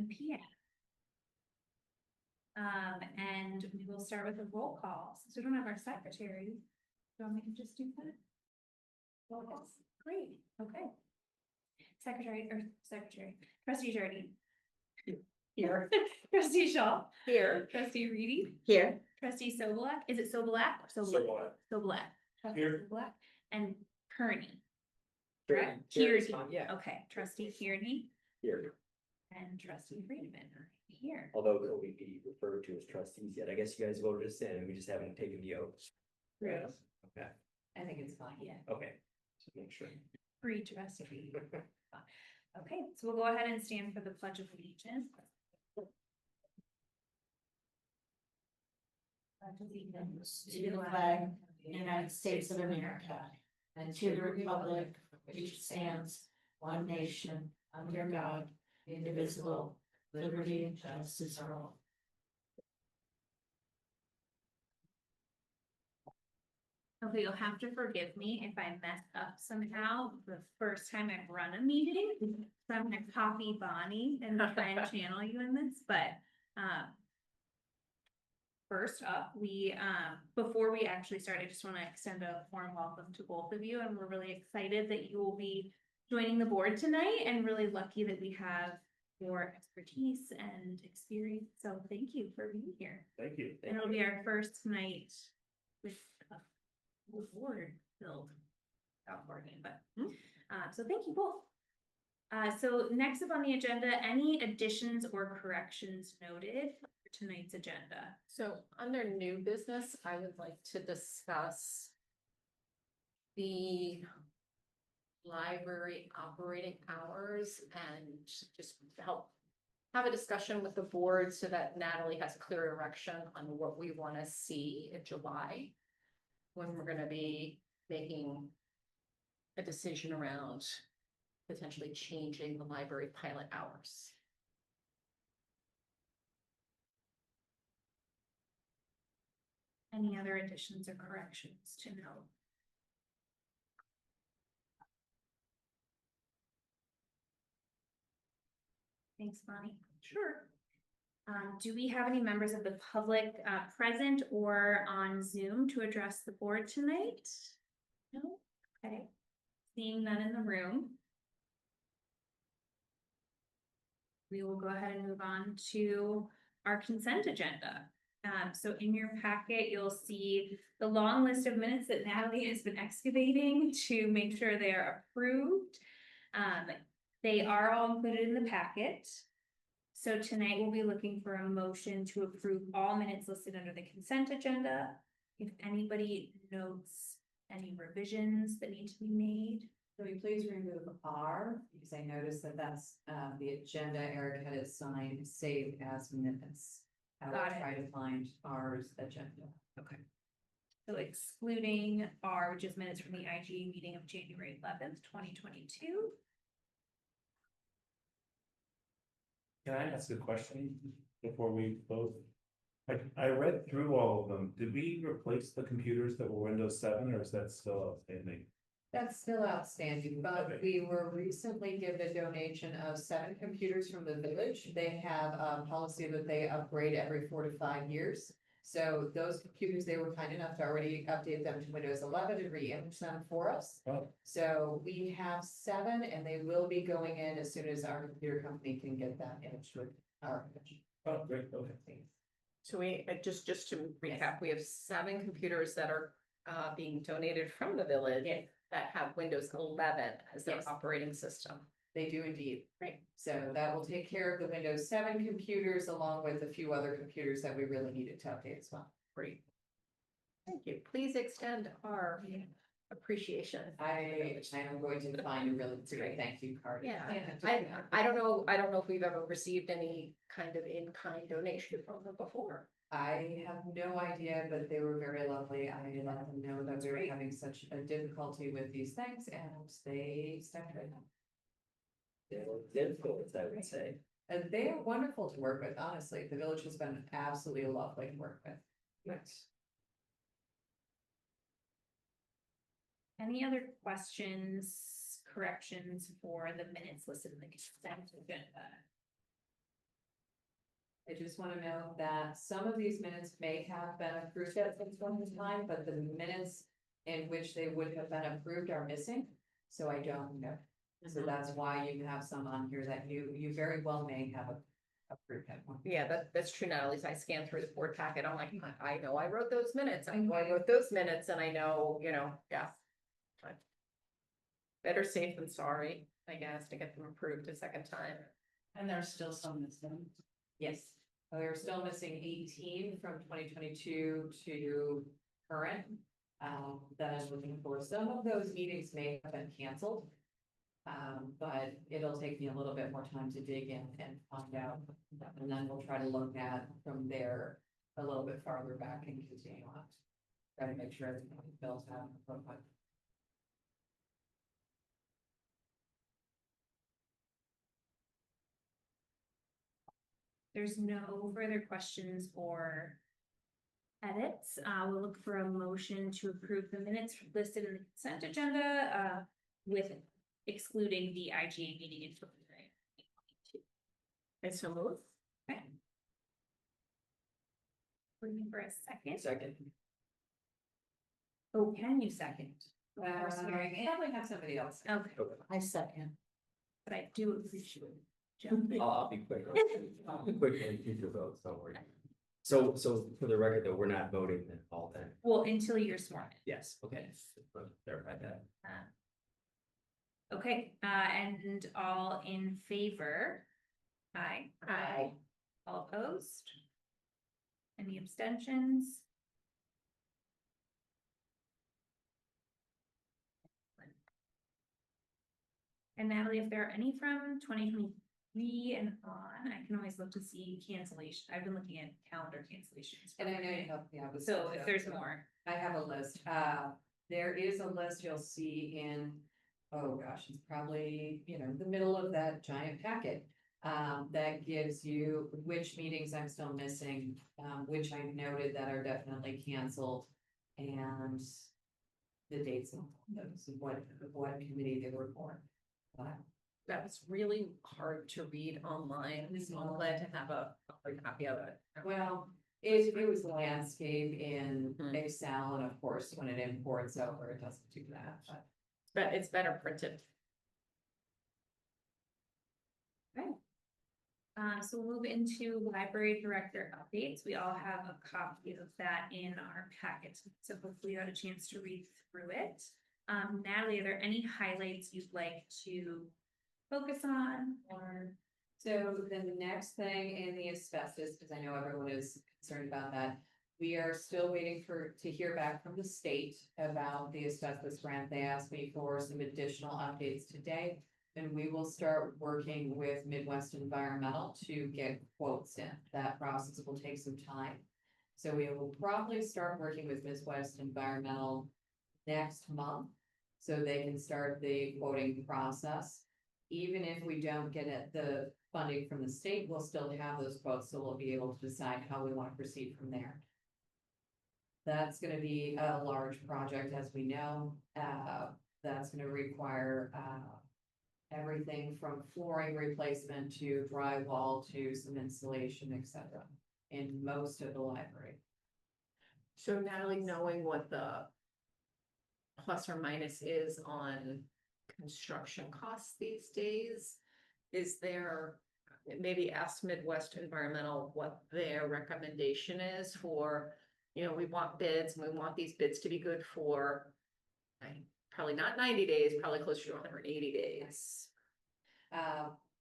PM. And we will start with a roll call, since we don't have our secretary. Do you want me to just do that? Roll calls, great, okay. Secretary, trustee Jardine. Here. Trustee Shaul. Here. Trustee Reidy. Here. Trustee Sobolak, is it Sobolak or Sobolak? Sobolak. Trustee Here. Sobolak. And Kearney. Kearney. Kearney, Yeah. okay, trustee Kearney Here, and trustee Friedeman are here. although we be referred to as trustees yet, I guess you guys voted us in, and we just haven't taken the oath. True. Okay, I think it's fine. Yeah, okay, so make sure. free trustee. Okay, so we'll go ahead and stand for the pledge of allegiance. To the flag of the United States of America and to the republic which stands one nation under God, indivisible, liberty and justice for all. Okay, you'll have to forgive me if I mess up somehow the first time I've run a meeting. So I'm gonna copy Bonnie and try and channel you in this, but, first up, before we actually start, I just want to extend a warm welcome to both of you, and we're really excited that you will be joining the board tonight, and really lucky that we have your expertise and experience. So thank you for being here. Thank you. And it'll be our first night with a full board filled out for you, but, so thank you both. So next up on the agenda, any additions or corrections noted for tonight's agenda? So under new business, I would like to discuss the library operating hours and just help have a discussion with the board so that Natalie has clear direction on what we want to see in July, when we're going to be making a decision around potentially changing the library pilot hours. Any other additions or corrections to note? Thanks, Bonnie. Sure. Do we have any members of the public present or on Zoom to address the board tonight? No? Okay. Seeing none in the room, we will go ahead and move on to our consent agenda. So in your packet, you'll see the long list of minutes that Natalie has been excavating to make sure they are approved. They are all included in the packet. So tonight we'll be looking for a motion to approve all minutes listed under the consent agenda. If anybody notes any revisions that need to be made. So we please remove R, because I noticed that that's the agenda Eric had it signed, save as minutes. I will Got it. try to find R's agenda. Okay. So excluding R, which is minutes from the IGA meeting of January 11th, 2022. Can I ask a question before we vote? I read through all of them. Did we replace the computers that were Windows 7 or is that still outstanding? That's still outstanding, but Okay. we were recently given a donation of 7 computers from the village. They have a policy that they upgrade every 4 to 5 years. So those computers, they were kind enough to already update them to Windows 11 and re-image them for us. Oh, So we have 7 and they will be going in as soon as our computer company can get that image with our image. oh, great, okay. So we, just to recap, we have 7 computers that are being donated from the village that have Windows 11 as their Yes. operating system. They do indeed. Right. So that will take care of the Windows 7 computers along with a few other computers that we really needed to update as well. Great. Thank you. Please extend our appreciation. I am going to find a really great thank you card. Yeah, I don't know if we've ever received any kind of in-kind donation from them before. I have no idea, but they were very lovely. I let them know that we were having such a difficulty with these things and they stepped right up. Difficult, I would say. And they are wonderful to work with, honestly. The village has been absolutely lovely to work with. Nice. Any other questions, corrections for the minutes listed in the consent agenda? I just want to note that some of these minutes may have been approved at some point in time, but the minutes in which they would have been approved are missing, so I don't know. So that's why you have some on here that you very well may have approved at one. Yeah, that's true, Natalie. So I scanned through the board packet. I'm like, I know I wrote those minutes. I know I wrote those minutes and I know, yeah. But better safe than sorry, I guess, to get them approved a second time. And there's still some missing. Yes, we're still missing 18 from 2022 to current. That I'm looking for. Some of those meetings may have been canceled. But it'll take me a little bit more time to dig in and find out. And then we'll try to look at from there a little bit farther back and continue on. Try to make sure everything fills out. There's no further questions or edits. We'll look for a motion to approve the minutes listed in the consent agenda, with excluding the IGA meeting in February. I so move. Okay. Looking for a second. Second. Oh, can you second? Probably have somebody else. Okay, I second. but I do appreciate jumping. I'll be quick. I'll be quick and future votes, don't worry. So for the record though, we're not voting then all then. Well, until you're sworn Yes, okay. Verify that. in. Okay, and all in favor? Aye. Aye. All opposed? Any abstentions? And Natalie, if there are any from 2023 and on, I can always look to see cancellation. I've been looking at calendar cancellations. And I know you helped me out with. So some, if there's more, I have a list. There is a list you'll see in, oh gosh, it's probably, the middle of that giant packet. That gives you which meetings I'm still missing, which I've noted that are definitely canceled. And the dates of those, what committee they were for. That was really hard to read online, so I'm glad to have a copy of it. Well, it was landscape in Mhm. Excel, and of course, when it imports over, it doesn't do that, but. But it's better printed. so we'll move into library director updates. We all have a copy of that in our packets, so hopefully you had a chance to read through it. Natalie, are there any highlights you'd like to focus on or? So then the next thing in the asbestos, because I know everyone is concerned about that. We are still waiting to hear back from the state about the asbestos grant. They asked me for some additional updates today. And we will start working with Midwest Environmental to get quotes in. That process will take some time. So we will probably start working with Midwest Environmental next month. So they can start the quoting process. Even if we don't get the funding from the state, we'll still have those quotes, so we'll be able to decide how we want to proceed from there. That's gonna be a large project, as we know. That's gonna require, everything from flooring replacement to drywall to some insulation, etc. in most of the library. So Natalie, knowing what the plus or minus is on construction costs these days, is there, maybe ask Midwest Environmental what their recommendation is for, we want bids and we want these bids to be good for probably not 90 days, probably closer to 180 days.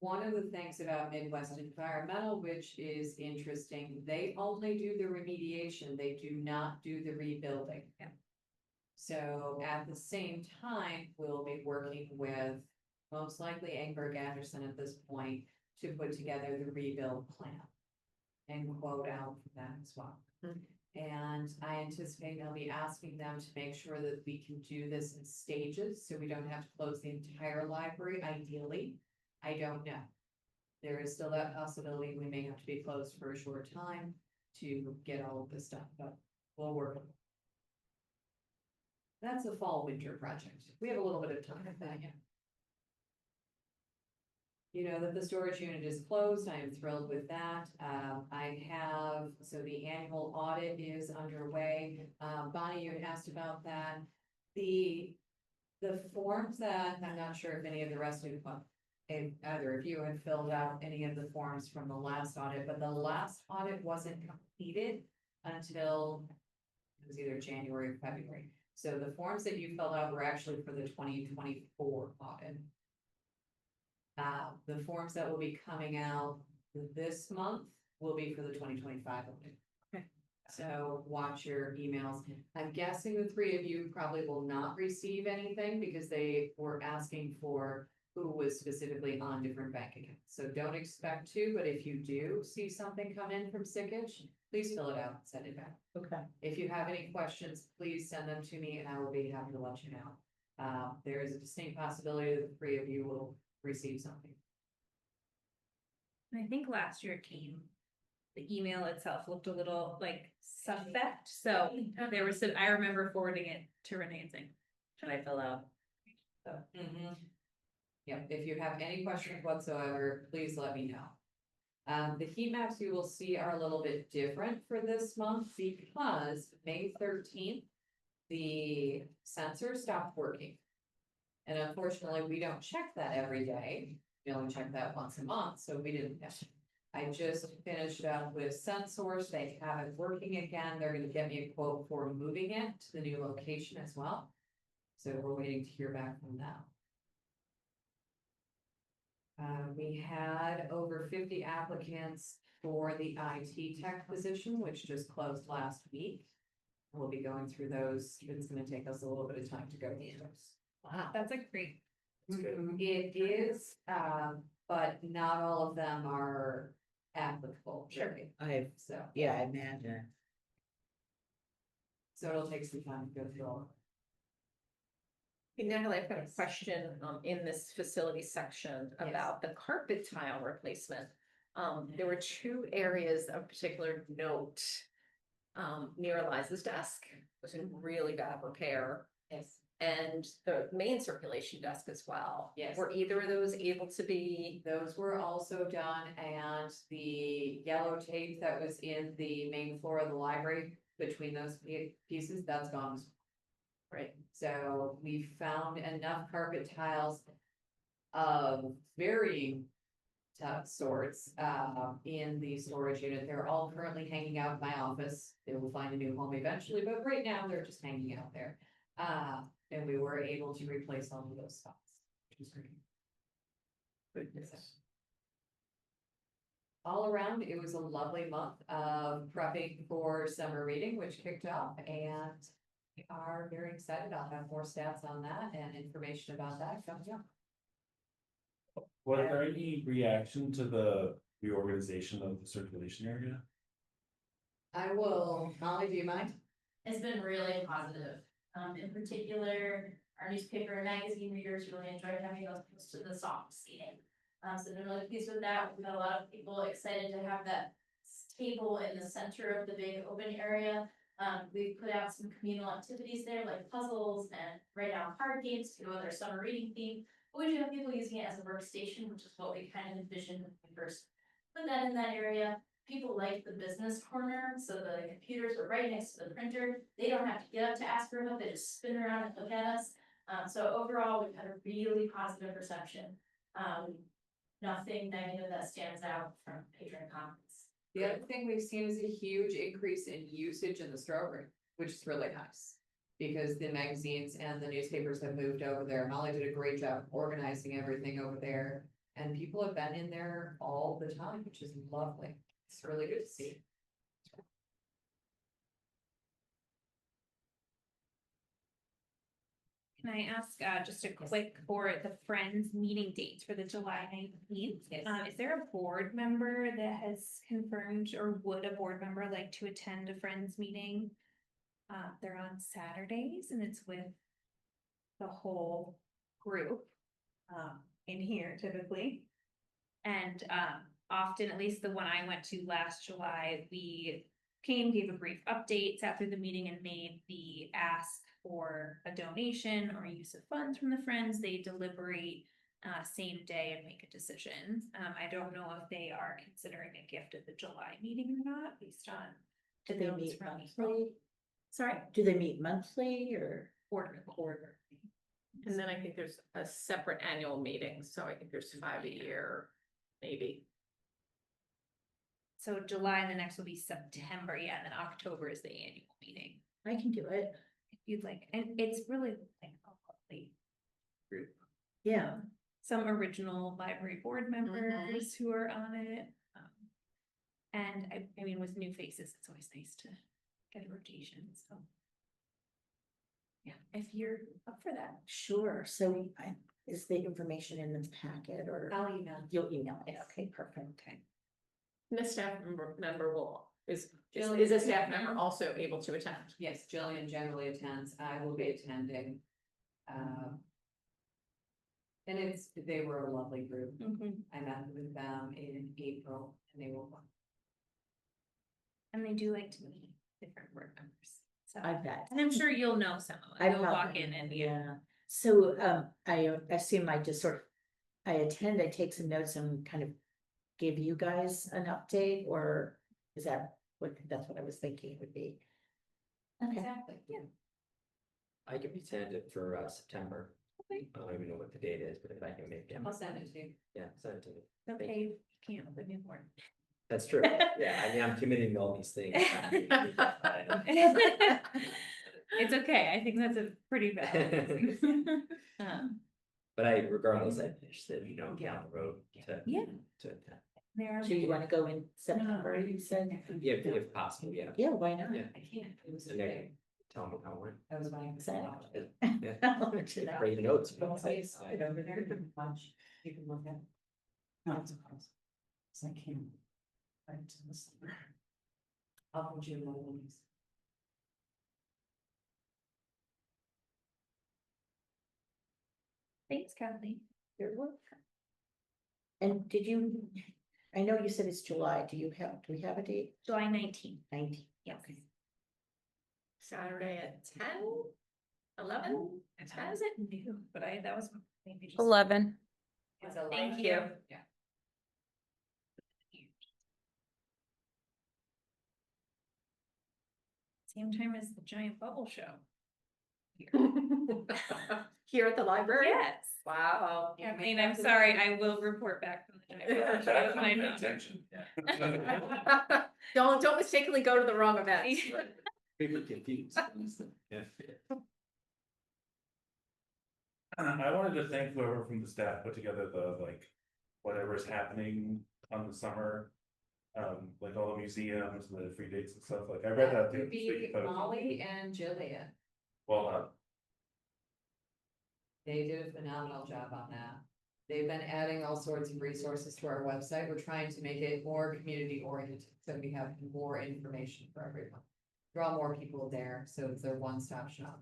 One of the things about Midwest Environmental, which is interesting, they only do the remediation, they do not do the rebuilding. Yeah. So at the same time, we'll be working with most likely Engberg Anderson at this point to put together the rebuild plan and quote out for that as well. And I anticipate they'll be asking them to make sure that we can do this in stages, so we don't have to close the entire library, ideally. I don't know. There is still that possibility we may have to be closed for a short time to get all of this done, but we'll work on it. That's a fall winter project. We have a little bit of time for that, yeah. You know that the storage unit is closed. I am thrilled with that. So the annual audit is underway. Bonnie, you had asked about that. The forms that, I'm not sure if any of the rest of you, if either of you had filled out any of the forms from the last audit, but the last audit wasn't completed until it was either January or February. So the forms that you filled out were actually for the 2024 audit. The forms that will be coming out this month will be for the 2025 audit. Okay. So watch your emails. I'm guessing the three of you probably will not receive anything because they were asking for who was specifically on different bank accounts. So don't expect to, but if you do see something come in from Sickage, please fill it out and send it back. Okay. If you have any questions, please send them to me and I will be happy to let you know. There is a distinct possibility that the three of you will receive something. And I think last year it came, the email itself looked a little like suspect, so there was some, I remember forwarding it to Renee and saying, should I fill out? So. Yeah, if you have any questions whatsoever, please let me know. The heat maps you will see are a little bit different for this month because May 13th, the sensor stopped working. And unfortunately, we don't check that every day. We only check that once a month, so we didn't. I just finished up with SenSource. They have it working again. They're gonna get me a quote for moving it to the new location as well. So we're waiting to hear back from them. We had over 50 applicants for the IT tech position, which just closed last week. We'll be going through those. It's gonna take us a little bit of time to go through those. Wow, that's a great. It is, but not all of them are applicable. Sure. So, I imagine. so it'll take some time to go through all of Hey, Natalie, I've got a question, in this facility section Yes. about the carpet tile replacement. There were two areas of particular note. Near Eliza's desk was in really bad repair. Yes. And the main circulation desk as well. Yes. Were either of those able to be? Those were also done, and the yellow tape that was in the main floor of the library between those pieces, that's gone. as well. Right. So we found enough carpet tiles of varying sorts in the storage unit. They're all currently hanging out in my office. They will find a new home eventually, but right now they're just hanging out there. And we were able to replace all of those spots, which is great. Goodness. All around, it was a lovely month of prepping for summer reading, which kicked off, and we are very excited. I'll have more stats on that and information about that coming up. Was there any reaction to the reorganization of the circulation area? I will, Molly, do you mind? It's been really positive. In particular, our newspaper and magazine readers really enjoyed having those close to the soft seating. So they're really pleased with that. We've got a lot of people excited to have that table in the center of the big open area. We've put out some communal activities there like puzzles and write down card games to go with our summer reading theme. But we do have people using it as a workstation, which is what we kind of envisioned when we first put that in that area. People like the business corner, so the computers are right next to the printer. They don't have to get up to ask for help, they just spin around and look at us. So overall, we've had a really positive reception. Nothing negative that stands out from patron comments. The other thing we've seen is a huge increase in usage in the storeroom, which is really nice. Because the magazines and the newspapers have moved over there. Molly did a great job organizing everything over there. And people have been in there all the time, which is lovely. It's really good to see. Can I ask just a quick for the Friends meeting dates for the July 19th? Yes. Is there a board member that has confirmed, or would a board member like to attend a Friends meeting? They're on Saturdays and it's with the whole group in here typically. And often, at least the one I went to last July, we came, gave a brief updates after the meeting and made the ask for a donation or use of funds from the Friends. They deliberate same day and make a decision. I don't know if they are considering a gift at the July meeting or not, based on. Do they notes meet from monthly? Sorry, Do they meet monthly or quarter. And then I think there's a separate annual meeting, so I think there's 5 a year, maybe. So July and the next will be September, yeah, and then October is the annual meeting, I can do it. if you'd like, and it's really like a lovely group. Yeah. Some original library board members who are on it. And I mean, with new faces, it's always nice to get a rotation, so. Yeah, if you're up for that. Sure. So is the information in the packet or I'll email. you'll email it? Okay, perfect. Okay. And the staff member is Jillian. a staff member also able to attend? Yes, Jillian generally attends. I will be attending. And they were a lovely group. I met with them in April and they were fun. And they do like to meet different board members, so. I bet. And I'm sure you'll know some of them, you'll walk in and, Yeah. So I assume I just I attend, I take some notes and kind of give you guys an update, or is that that's what I was thinking it would be? Okay. Exactly, yeah. I can be tentative for September. Okay. I don't even know what the date is, but if I can make it. I'll send it to you. Yeah, send it to me. okay, you can't with a newborn. That's true. Yeah, I mean, I'm committing to all these things. It's okay, I think that's a pretty valid. But regardless, I'm interested, down the road to. Yeah. To attend. There are. So you want to go in September, you said? If possible, yeah. Yeah, why not? Yeah. I can't. It was And then tell me how it went. That was my Exactly. Yeah. Great notes. You can look at. No, it's a problem. So I can't. I'll put you in my links. Thanks, Kathleen. You're welcome. And I know you said it's July, do we have a date? July 19th. 19. Yes. Saturday at 10, 11? How is it new? But that was maybe just. 11. It's a Thank lot. you. Yeah. Same time as the giant bubble show. Here at the library? Yes. Wow. Kathleen, I'm sorry, I will report back from the giant bubble show when I know. Attention. Don't mistakenly go to the wrong event. People confused. Yeah. I wanted to thank whoever from the staff put together the whatever's happening on the summer. Like all the museums, the free dates and stuff, I read that. Would too, be so you put it- Molly and Jillian. Well done. They did a phenomenal job on that. They've been adding all sorts of resources to our website. We're trying to make it more community oriented, so we have more information for everyone. Draw more people there, so it's a one-stop shop.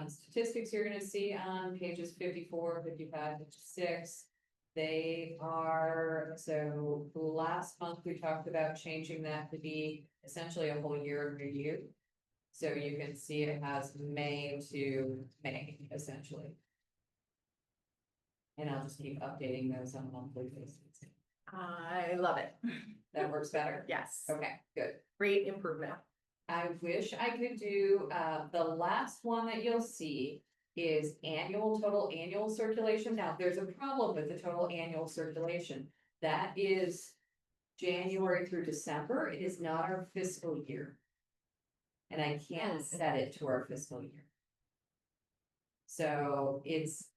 Statistics you're gonna see on pages 54, 55, 56. They are, so last month we talked about changing that to be essentially a whole year of review. So you can see it has May to May, essentially. And I'll just keep updating those on a monthly basis. I love it. That works better? Yes. Okay, good. Great improvement. I wish I could do, the last one that you'll see is total annual circulation. Now, there's a problem with the total annual circulation. That is January through December. It is not our fiscal year. And I can't set it to our fiscal year. So it's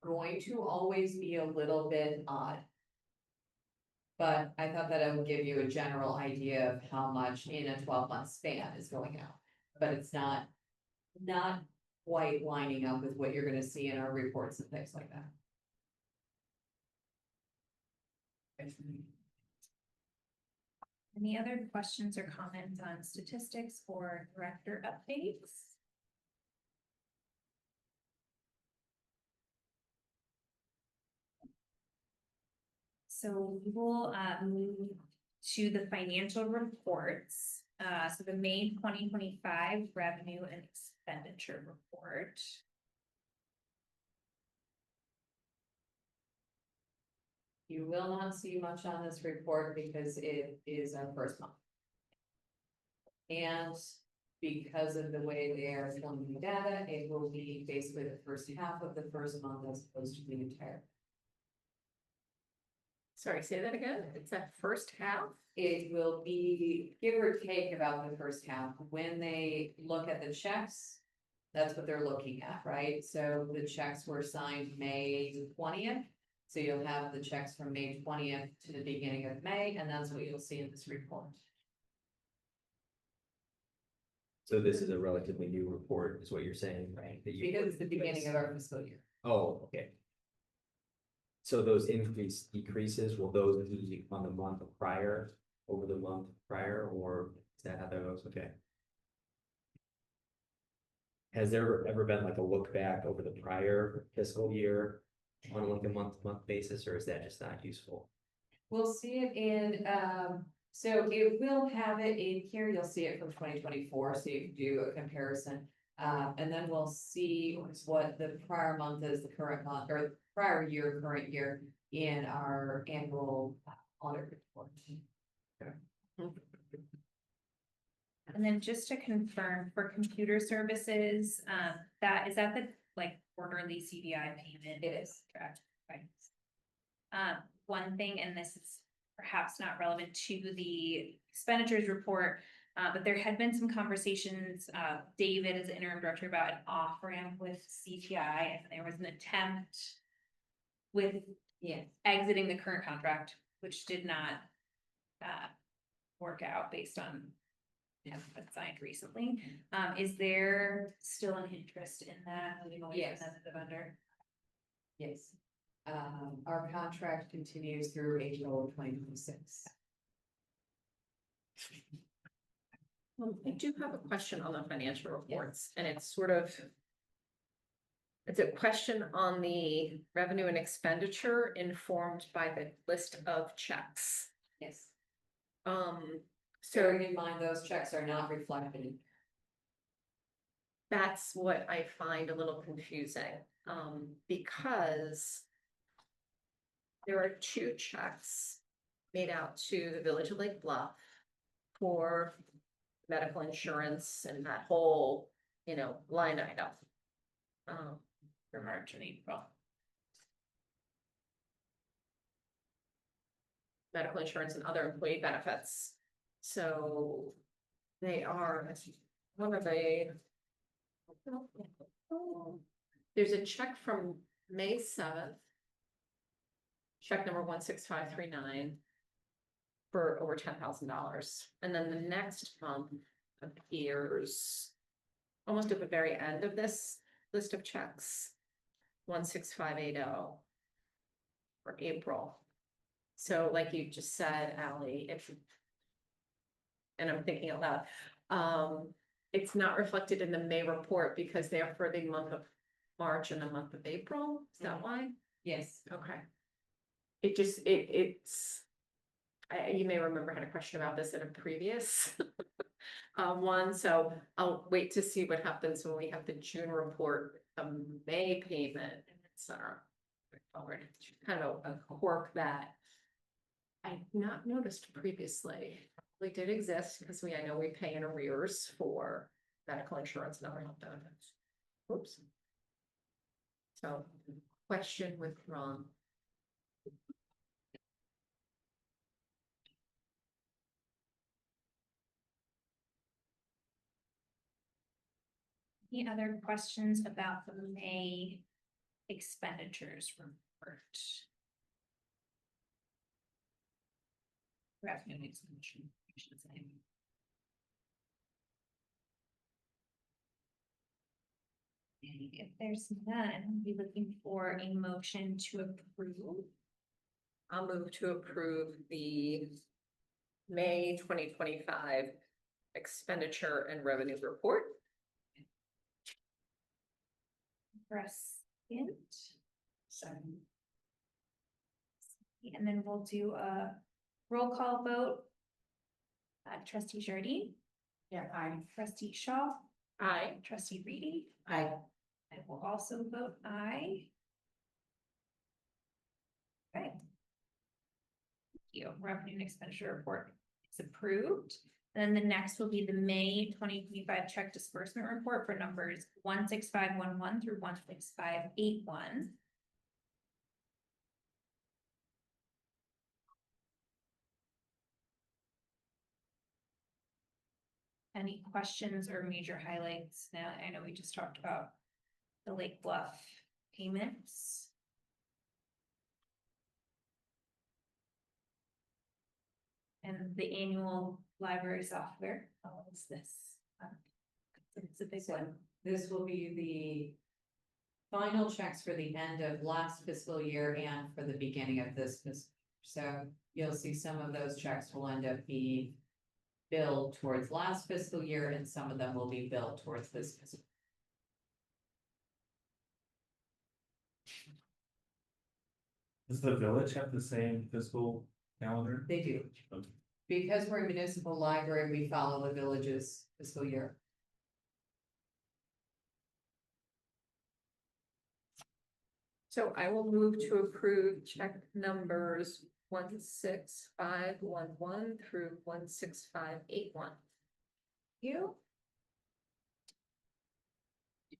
going to always be a little bit odd. But I thought that I would give you a general idea of how much in a 12-month span is going out. But it's not quite lining up with what you're gonna see in our reports and things like that. Any other questions or comments on statistics or director updates? So we will move to the financial reports. So the May 2025 revenue and expenditure report. You will not see much on this report because it is our first month. And because of the way they are filming the data, it will be basically the first half of the first month as opposed to the entire. Sorry, say that again. It's that first half? It will be give or take about the first half. When they look at the checks, that's what they're looking at, right? So the checks were signed May 20th. So you'll have the checks from May 20th to the beginning of May, and that's what you'll see in this report. So this is a relatively new report, is what you're saying, right? That you- Because it's the beginning of our fiscal year. Oh, okay. So those decreases, will those be on the month prior, over the month prior, or is that how that goes? Okay. Has there ever been like a look back over the prior fiscal year on like a month-to-month basis, or is that just not useful? We'll see it in, so it will have it in here, you'll see it from 2024, so you can do a comparison. And then we'll see what the prior month is, the current month, or prior year, current year in our annual audit report. And then just to confirm for computer services, that is that the like quarterly CDI payment? It is. Correct. Right. One thing, and this is perhaps not relevant to the expenditures report, but there had been some conversations, David as interim director about an off ramp with CTI, and there was an attempt with exiting the current contract, which did not work out based on has been signed recently. Is there still an interest in that moving away Yes. from them as a vendor? Yes. Our contract continues through April of 2026. I do have a question on the financial reports, and it's sort of. It's a question on the revenue and expenditure informed by the list of checks. Yes. So Bearing in mind, those checks are not reflected. that's what I find a little confusing, because. There are 2 checks made out to the Village of Lake Bluff for medical insurance and that whole, line item. For March and April. Medical insurance and other employee benefits. So they are, one of the. There's a check from May 7th. Check number 16539. For over $10,000. And then the next month appears. Almost at the very end of this list of checks. 16580. For April. So like you just said, Ally, and I'm thinking out loud, it's not reflected in the May report because they're for the month of March and the month of April. Is that why? Yes. Okay. It just, it's, you may remember I had a question about this in a previous one, so I'll wait to see what happens when we have the June report, May payment, etc. Forward, kind of a quirk that I've not noticed previously. They did exist because I know we pay in arrears for medical insurance and other health benefits. Oops. So, question withdrawn. Any other questions about the May expenditures report? Revenue and expenditure, I should say. If there's none, we'll be looking for a motion to approve. I'll move to approve the May 2025 expenditure and revenue report. For a second. And then we'll do a roll call vote. Trustee Jardine, Yeah, aye. Trustee Shaw, Aye. trustee Reidy. Aye. I will also vote aye. Okay. Thank you. Revenue and expenditure report is approved. Then the next will be the May 2025 check disbursement report for numbers 16511 through 16581. Any questions or major highlights? Now, I know we just talked about the Lake Bluff payments. And the annual library software. How is this? It's a big one. This will be the final checks for the end of last fiscal year and for the beginning of this fiscal. So you'll see some of those checks will end up being billed towards last fiscal year and some of them will be billed towards this fiscal. Does the village have the same fiscal calendar? They do. Okay. Because we're a municipal library, we follow the village's fiscal year. So I will move to approve check numbers 16511 through 16581. You?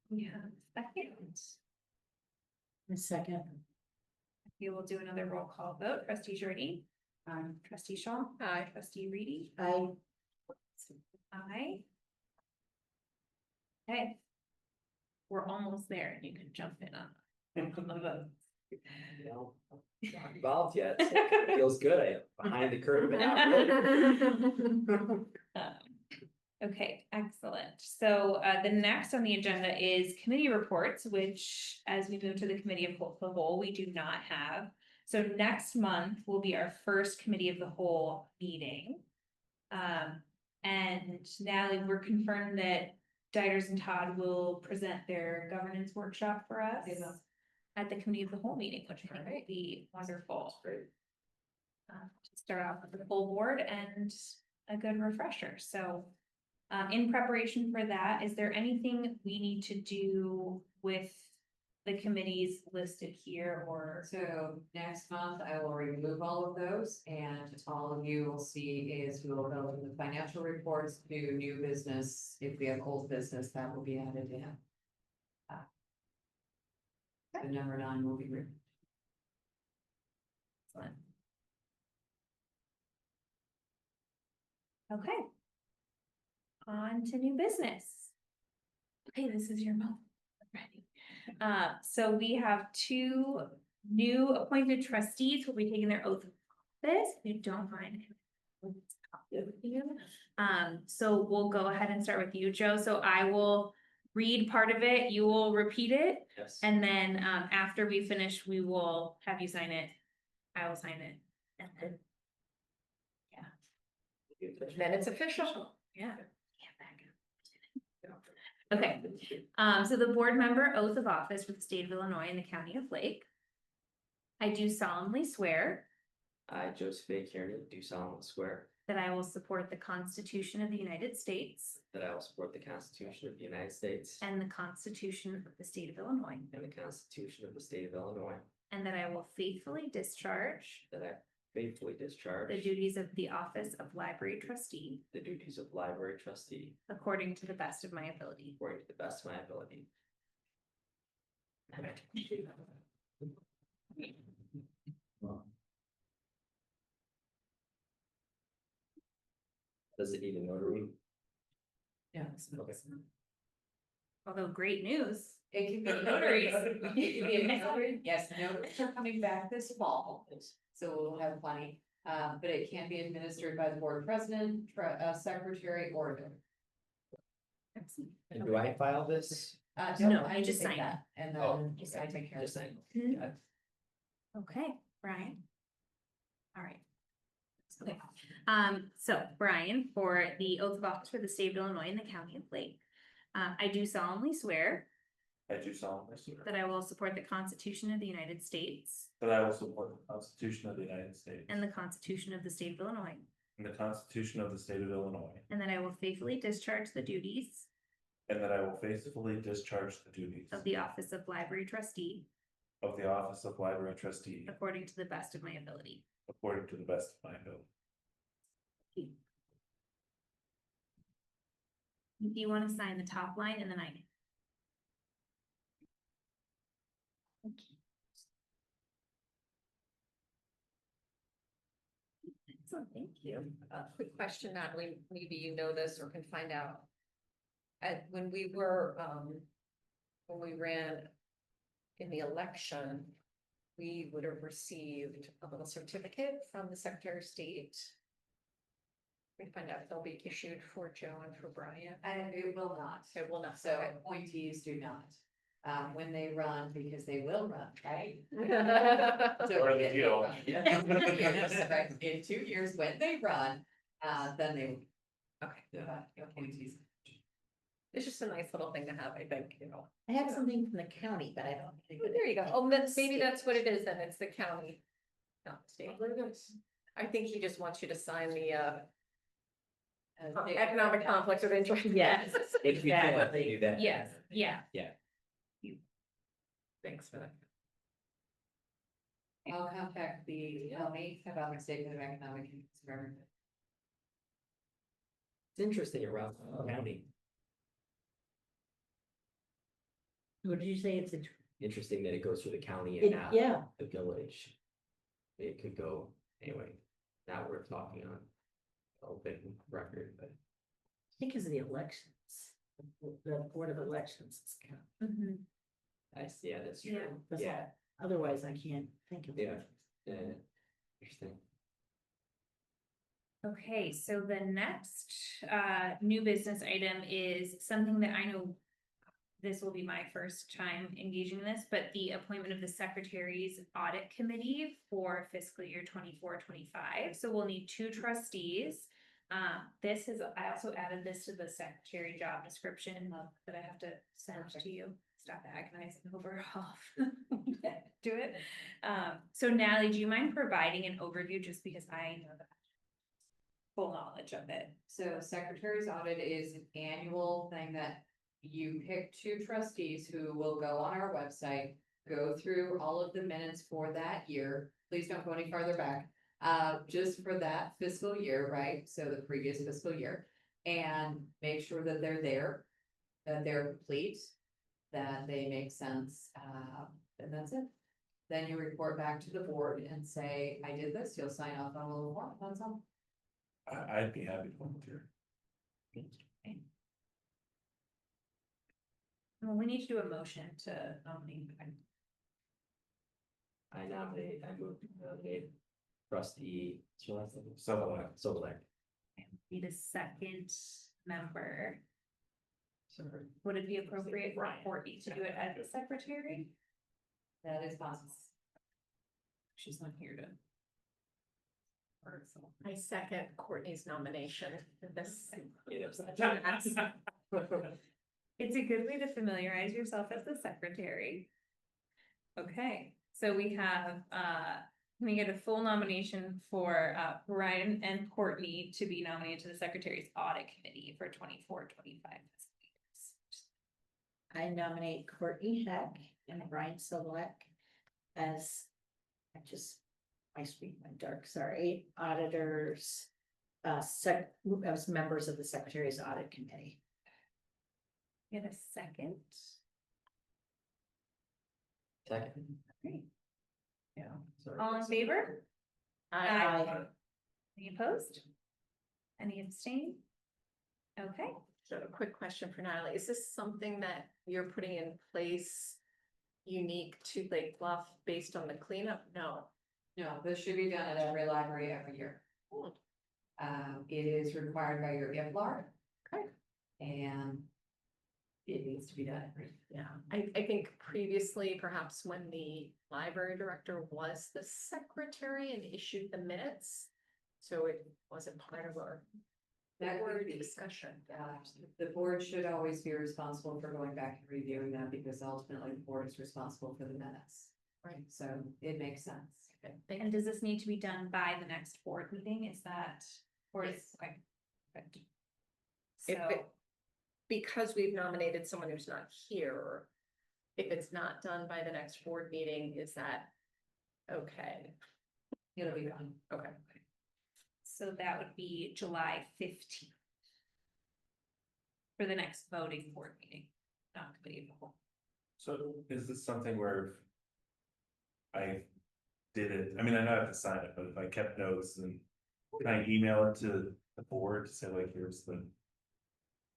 Yeah, second. A second. We will do another roll call vote. Trustee Jardine. Trustee Shaw. Aye. Trustee Reidy. Aye. Aye. Okay. We're almost there. You can jump in on the vote. No, not involved yet. So it feels good. I am behind the curve. Okay, excellent. So the next on the agenda is committee reports, which as we move to the committee of the whole, we do not have. So next month will be our first committee of the whole meeting. And Natalie, we're confirmed that Dieters and Todd will present their governance workshop for us at the committee of the whole meeting, which I think will be wonderful. To start off with the full board and a good refresher. So in preparation for that, is there anything we need to do with the committees listed here or? So next month, I will remove all of those and all of you will see is we will go from the financial reports to new business. If we have old business, that will be added in. The number 9 will be removed. Excellent. Okay. On to new business. Okay, this is your moment. Ready. So we have 2 new appointed trustees who will be taking their oath of office. If you don't mind. So we'll go ahead and start with you, Joe. So I will read part of it. You will repeat it. Yes. And then after we finish, we will have you sign it. I will sign it. And then, Then it's official. yeah. Okay, so the board member oath of office for the state of Illinois and the county of Lake. I do solemnly swear I, Joseph A. Kearney, do solemnly swear that I will support the Constitution of the United States that I will support the Constitution of the United States and the Constitution of the state of Illinois, and the Constitution of the state of Illinois, and that I will faithfully discharge that I faithfully discharge the duties of the office of library trustee the duties of library trustee according to the best of my ability. according to the best of my ability. Does it need a notary? Yeah. Okay. Although great news. It can be Notaries. It can be a notary. Yes, notaries are coming back this fall, so we'll have plenty. But it can be administered by the board president, secretary, or. And do I file this? No, I you just sign that, and Oh, then just I take care of Just it. saying. Got it. Okay, Brian. All right. Okay, so Brian, for the oath of office for the state of Illinois and the county of Lake. I do solemnly swear I do solemnly swear that I will support the Constitution of the United States that I will support the Constitution of the United States and the Constitution of the state of Illinois, and the Constitution of the State of Illinois, and that I will faithfully discharge the duties and that I will faithfully discharge the duties of the office of library trustee of the office of library trustee according to the best of my ability. according to the best of my ability. Do you want to sign the top line and then I can? Excellent, thank you. Quick question, Natalie, maybe you know this or can find out. When we were, when we ran in the election, we would have received a little certificate from the Secretary of State. We find out if they'll be issued for Joe and for Brian. And it will not. It will not. So appointees do not. When they run, because they will run, right? So Part of the if they deal. run, in 2 years, right, in 2 years, when they run, then they. Okay. Appointees. It's just a nice little thing to have, I think, you know. I have something from the county, but I don't think. There you go. Oh, maybe that's what it is, then it's the county. Not the state. I think he just wants you to sign the economic conflict of interest. Yes. If you can, do that. Yes, yeah. Thanks for that. I'll contact the county about the statement of economic and consumer. It's interesting around the county, What did you say? It's a, interesting that it goes through the county and not yeah, the village. It could go, anyway, now we're talking on open record, but because of the elections, the Board of Elections is kind of, Mhm. yeah, that's true, that's yeah, all. Otherwise I can't think of it. yeah, interesting. Okay, so the next new business item is something that I know this will be my first time engaging in this, but the appointment of the Secretary's Audit Committee for fiscal year 24-25. So we'll need 2 trustees. This is, I also added this to the secretary job description that I have to send to you. Stop agonizing over off. Do it. So Natalie, do you mind providing an overview just because I know the full knowledge of it? So secretary's audit is an annual thing that you pick 2 trustees who will go on our website, go through all of the minutes for that year. Please don't go any farther back. Just for that fiscal year, right? So the previous fiscal year, and make sure that they're there, that they're complete, that they make sense, and that's it. Then you report back to the board and say, I did this, you'll sign off on a little form, that's all. I'd be happy to volunteer. Well, we need to do a motion to nominate. I move to nominate trustee, Sobolak. Sobolak. Need a second member. Sorry. Would it be appropriate for Courtney to do it as the secretary? That is possible. She's not here to. I second Courtney's nomination. This. It's a good way to familiarize yourself as the secretary. Okay, so we have, can we get a full nomination for, Brian and Courtney to be nominated to the Secretary's Audit Committee for 24-25. I nominate Courtney Heck and Brian Sobolak as, my screen went dark, sorry, auditors, as members of the Secretary's Audit Committee. Get a second. Second. Great. Yeah. Sorry. All in favor? Aye. Any opposed? Any abstain? Okay. So a quick question for Natalie, is this something that you're putting in place unique to Lake Bluff based on the cleanup? No. No, this should be done at every library every year. It is required by your IFLAR. Okay. And it needs to be done every. Yeah, I think previously, perhaps when the library director was the secretary and issued the minutes. So it wasn't part of our That would board be discussion. The board should always be responsible for going back and reviewing them because ultimately the board is responsible for the minutes. Right. So it makes sense. Okay, thank And does this need to be done by the next board meeting? Is that? Or Yes. is, okay. Perfect. If So, it- Because we've nominated someone who's not here, if it's not done by the next board meeting, is that okay? It'll be done. Okay. so that would be July 15th. For the next voting board meeting, not committee of the whole. So is this something where I did it, I mean, I know I have to sign it, but if I kept notes and can I email it to the board to say like, here's the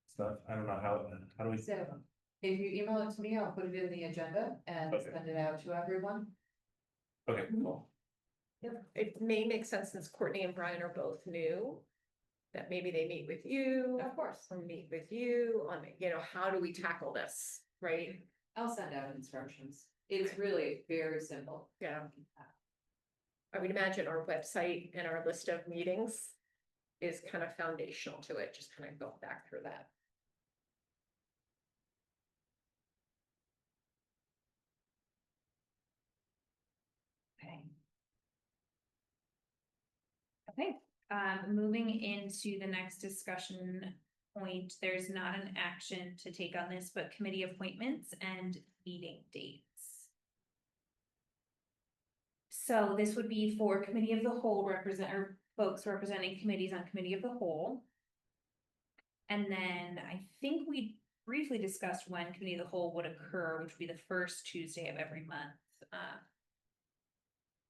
stuff? I don't know how do we? So if you email it to me, I'll put it in the agenda and Okay. send it out to everyone. Okay, cool. It may make sense since Courtney and Brian are both new. That maybe they meet with you. Of course. Or meet with you on, how do we tackle this, right? I'll send out instructions. It's really very simple. Yeah. I would imagine our website and our list of meetings is kind of foundational to it, just kind of go back through that. Okay. Okay, moving into the next discussion point, there's not an action to take on this, but committee appointments and meeting dates. So this would be for committee of the whole or folks representing committees on committee of the whole. And then I think we briefly discussed when committee of the whole would occur, which would be the first Tuesday of every month.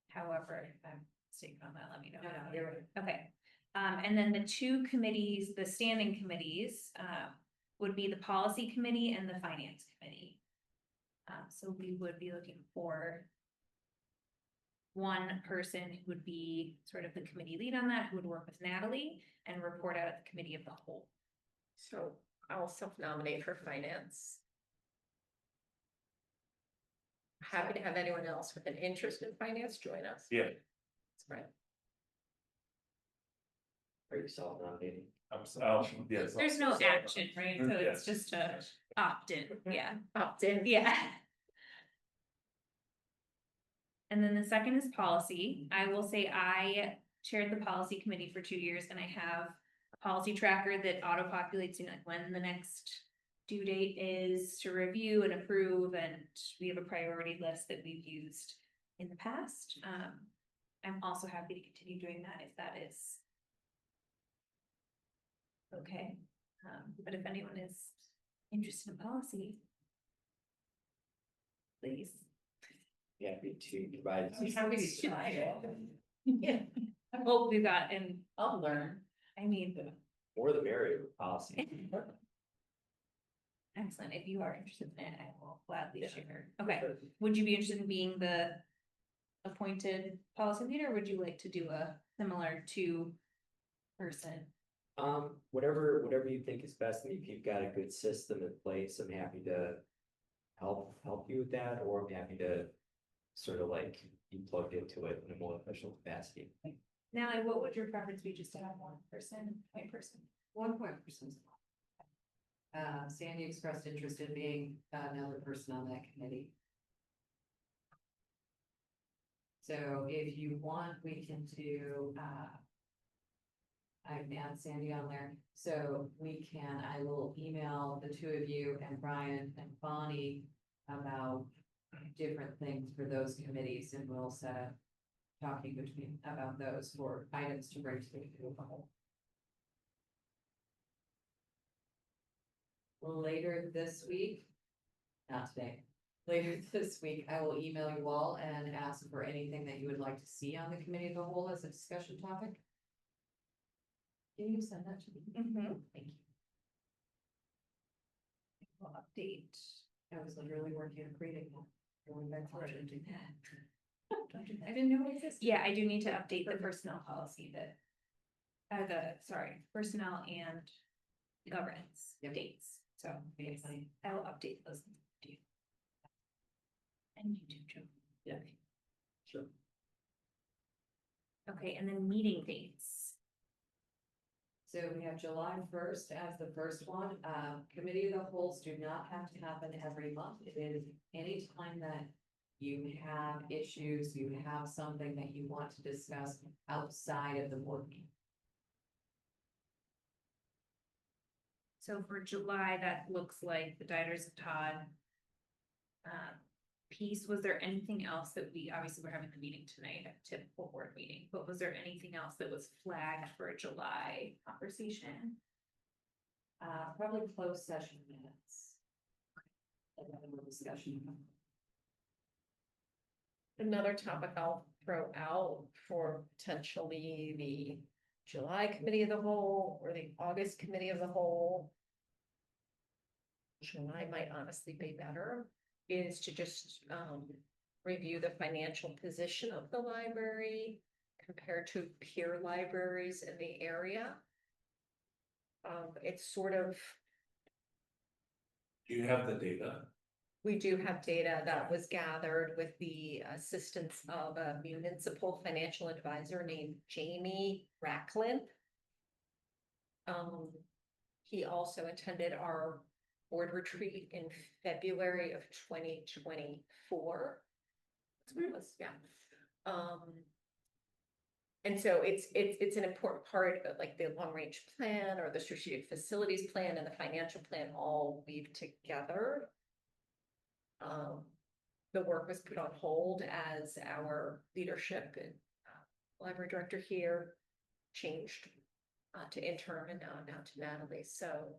However, if I'm mistaken on that, let me know. No, you're right. Okay, and then the two committees, the standing committees, would be the policy committee and the finance committee. So we would be looking for one person who would be sort of the committee lead on that, who would work with Natalie and report out at the committee of the whole. So I'll self-nominate for finance. Happy to have anyone else with an interest in finance join us. Yeah, That's right. Are you self-nominating? yes. There's no action, right? So it's Yes. just a opt-in, yeah. Opt-in. Yeah. And then the second is policy. I will say I chaired the policy committee for 2 years and I have a policy tracker that auto-populates, like when the next due date is to review and approve, and we have a priority list that we've used in the past. I'm also happy to continue doing that if that is okay. But if anyone is interested in policy, please. Happy to provide. Yeah. Oh, we got, and I'll learn. I mean, More the merrier with policy. excellent. If you are interested in it, I will gladly Yeah. share. Okay, would you be interested in being the appointed policy leader? Or would you like to do a similar two-person? Whatever you think is best, and if you've got a good system in place, I'm happy to help you with that, or I'm happy to sort of like be plugged into it in a more official capacity. Now, what would your preference be, just to have one person, point person? 1 point person. Sandy expressed interest in being another person on that committee. So if you want, we can do, I can add Sandy on there, so I will email the two of you and Brian and Bonnie about different things for those committees, and we'll set up talking about those for items to bring to the committee of the whole. Later this week, not today, later this week, I will email you all and ask for anything that you would like to see on the committee of the whole as a discussion topic. Can you send that to me? Thank you. We'll update. I was literally working on creating one. Going back to it. Don't do that. I didn't know it existed. Yeah, I do need to update the personnel policy that. Personnel and governance Yep. dates, so Yes. I will update those. to you. And you too, Joe. Yeah. Sure. Okay, and then meeting dates. So we have July 1st as the first one. Committee of the wholes do not have to happen every month. It is any time that you have issues, you have something that you want to discuss outside of the board meeting. So for July, that looks like the Dieters of Todd. Piece, was there anything else that obviously we're having the meeting tonight, a typical board meeting, but was there anything else that was flagged for a July conversation? Probably closed session minutes. And then a discussion. Another topic I'll throw out for potentially the July committee of the whole or the August committee of the whole. July might honestly be better, is to just review the financial position of the library compared to peer libraries in the area. It's sort of, Do you have the data? we do have data that was gathered with the assistance of a municipal financial advisor named Jamie Racklin. He also attended our board retreat in February of 2024. That's what it was, yeah. And so it's an important part of like the long range plan or the strategic facilities plan and the financial plan all weave together. The work was put on hold as our leadership and library director here changed to interim and now to Natalie. So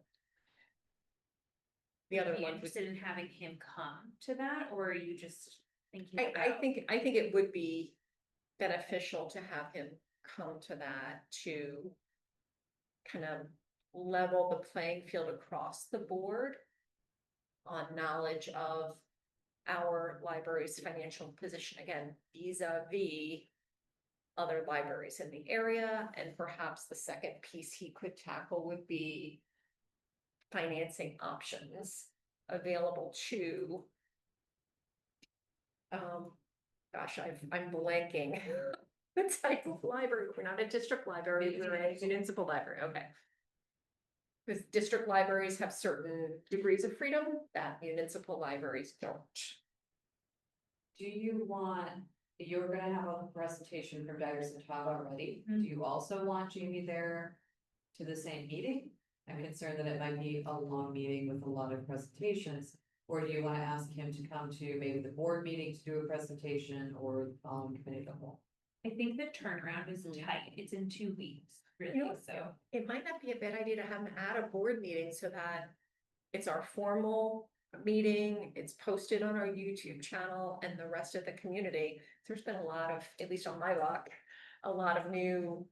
the other Are you one was, interested in having him come to that, or are you just thinking I about? think it would be beneficial to have him come to that to kind of level the playing field across the board on knowledge of our library's financial position, again, vis-a-vis other libraries in the area. And perhaps the second piece he could tackle would be financing options available to gosh, I'm blanking. The type of library, we're not a district library, we're a municipal library, okay. Because district libraries have certain degrees of freedom that municipal libraries don't. Do you want, you're gonna have a presentation from Dieters and Todd already, do you also want Jamie there to the same meeting? I'm concerned that it might be a long meeting with a lot of presentations, or do you wanna ask him to come to maybe the board meeting to do a presentation or the following committee of the whole? I think the turnaround is tight, it's in 2 weeks, really, You know, so. It might not be a bad idea to have them at a board meeting so that it's our formal meeting, it's posted on our YouTube channel and the rest of the community. There's been a lot of, at least on my block, a lot of new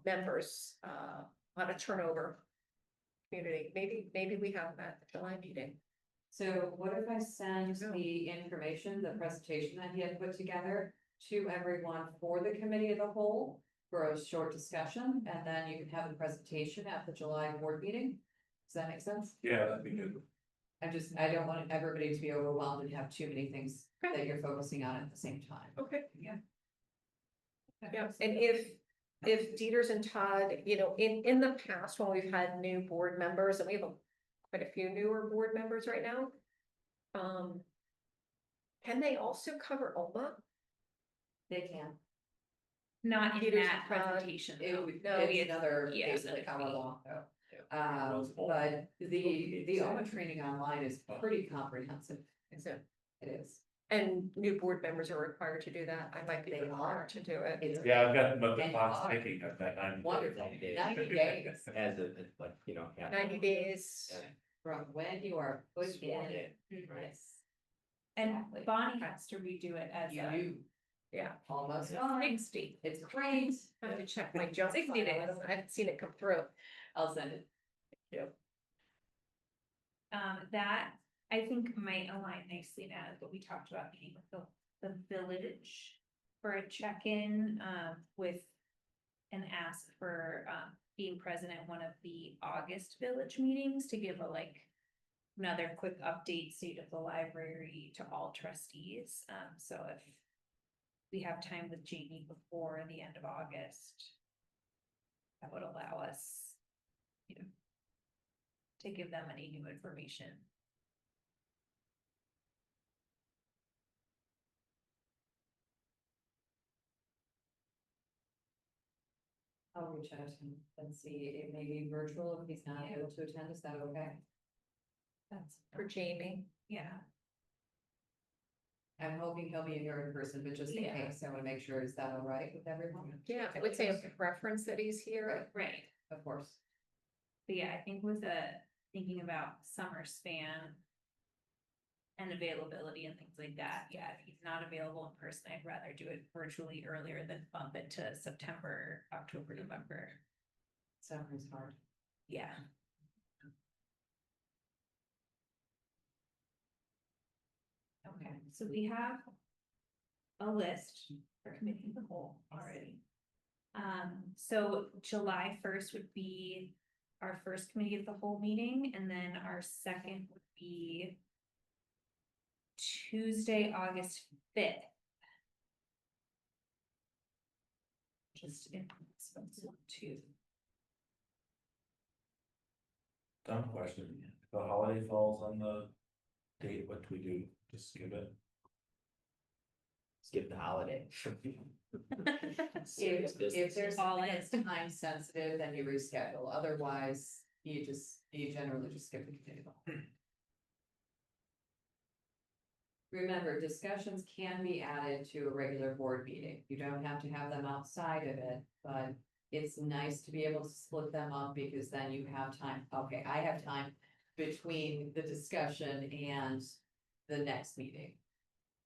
members, a lot of turnover. Community, maybe we have them at the July meeting. So what if I send the information, the presentation that he had put together to everyone for the committee of the whole for a short discussion, and then you can have the presentation at the July board meeting? Does that make sense? Yeah, that'd be good. I don't want everybody to be overwhelmed and have too many things that you're focusing on at the same time. Okay. Yeah. Yeah, and if Dieters and Todd, you know, in the past, when we've had new board members, and we have quite a few newer board members right now. Can they also cover OMA? They can. Not in Peters that and Todd, presentation, It though. would, No, it's another yeah, basically another hour fee. long though. But the OMA training online is pretty comprehensive. Is it? It is. And new board members are required to do that. I might be They required are. to do it. It's Yeah, I've got the And clock's are. ticking at that 90 wonderful. 90 days. 90 days As a, like, you know. yeah. 90 days. Yeah. from when you are put Sworn in. in. Right. And Exactly. Bonnie has to redo it as a You Yeah. almost. 60. It's great. I have to check my junk 60 file. days. I haven't seen it come through. I'll send it. That I think might align nicely now with what we talked about meeting with the village for a check-in, with an ask for, being present at one of the August village meetings to give another quick update state of the library to all trustees. So if we have time with Jamie before the end of August, that would allow us, to give them any new information. I'll reach out to him and see, it may be virtual, if he's not able to attend, is that okay? That's for Jamie. Yeah. I'm hoping he'll be here in person, but just in Yeah. case, I wanna make sure, is that all right with everyone? Yeah, I would say a preference that he's here. Right. Of course. But yeah, I think with thinking about summer span. And availability and things like that, yeah, if he's not available in person, I'd rather do it virtually earlier than bump it to September, October, November. Summer's hard. Yeah. Okay, so we have a list for committee of the whole already. So July 1st would be our first committee of the whole meeting, and then our second would be Tuesday, August 5th. Just in two. Dumb question, if the holiday falls on the date, what do we do? Just skip it? Skip the holiday. If there's All something in. that's time sensitive, then you reschedule, otherwise, you generally just skip the committee. Remember, discussions can be added to a regular board meeting, you don't have to have them outside of it, but it's nice to be able to split them up, because then you have time, okay, I have time between the discussion and the next meeting.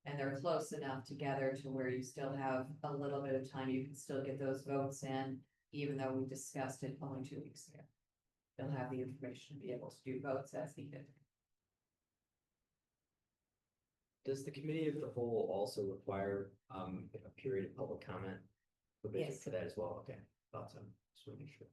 And they're close enough together to where you still have a little bit of time, you can still get those votes in, even though we discussed it only 2 weeks ago. They'll have the information to be able to do votes as needed. Does the committee of the whole also require a period of public comment? Provision Yes. for that as well, okay, thought so, just want to make sure.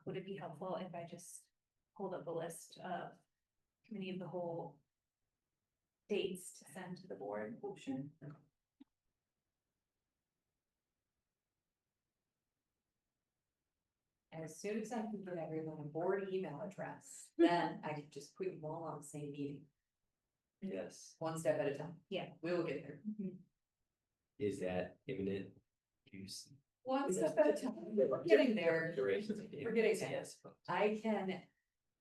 Would it be helpful if I just pulled up a list of committee of the whole dates to send to the board? Oh, sure. As soon as I can get everyone a board email address, then I can just put them all on the same meeting, Yes, one step at a time. Yeah. We will get there. is that imminent use? One step at a time, we're getting there. Durations of We're getting there. yes. I can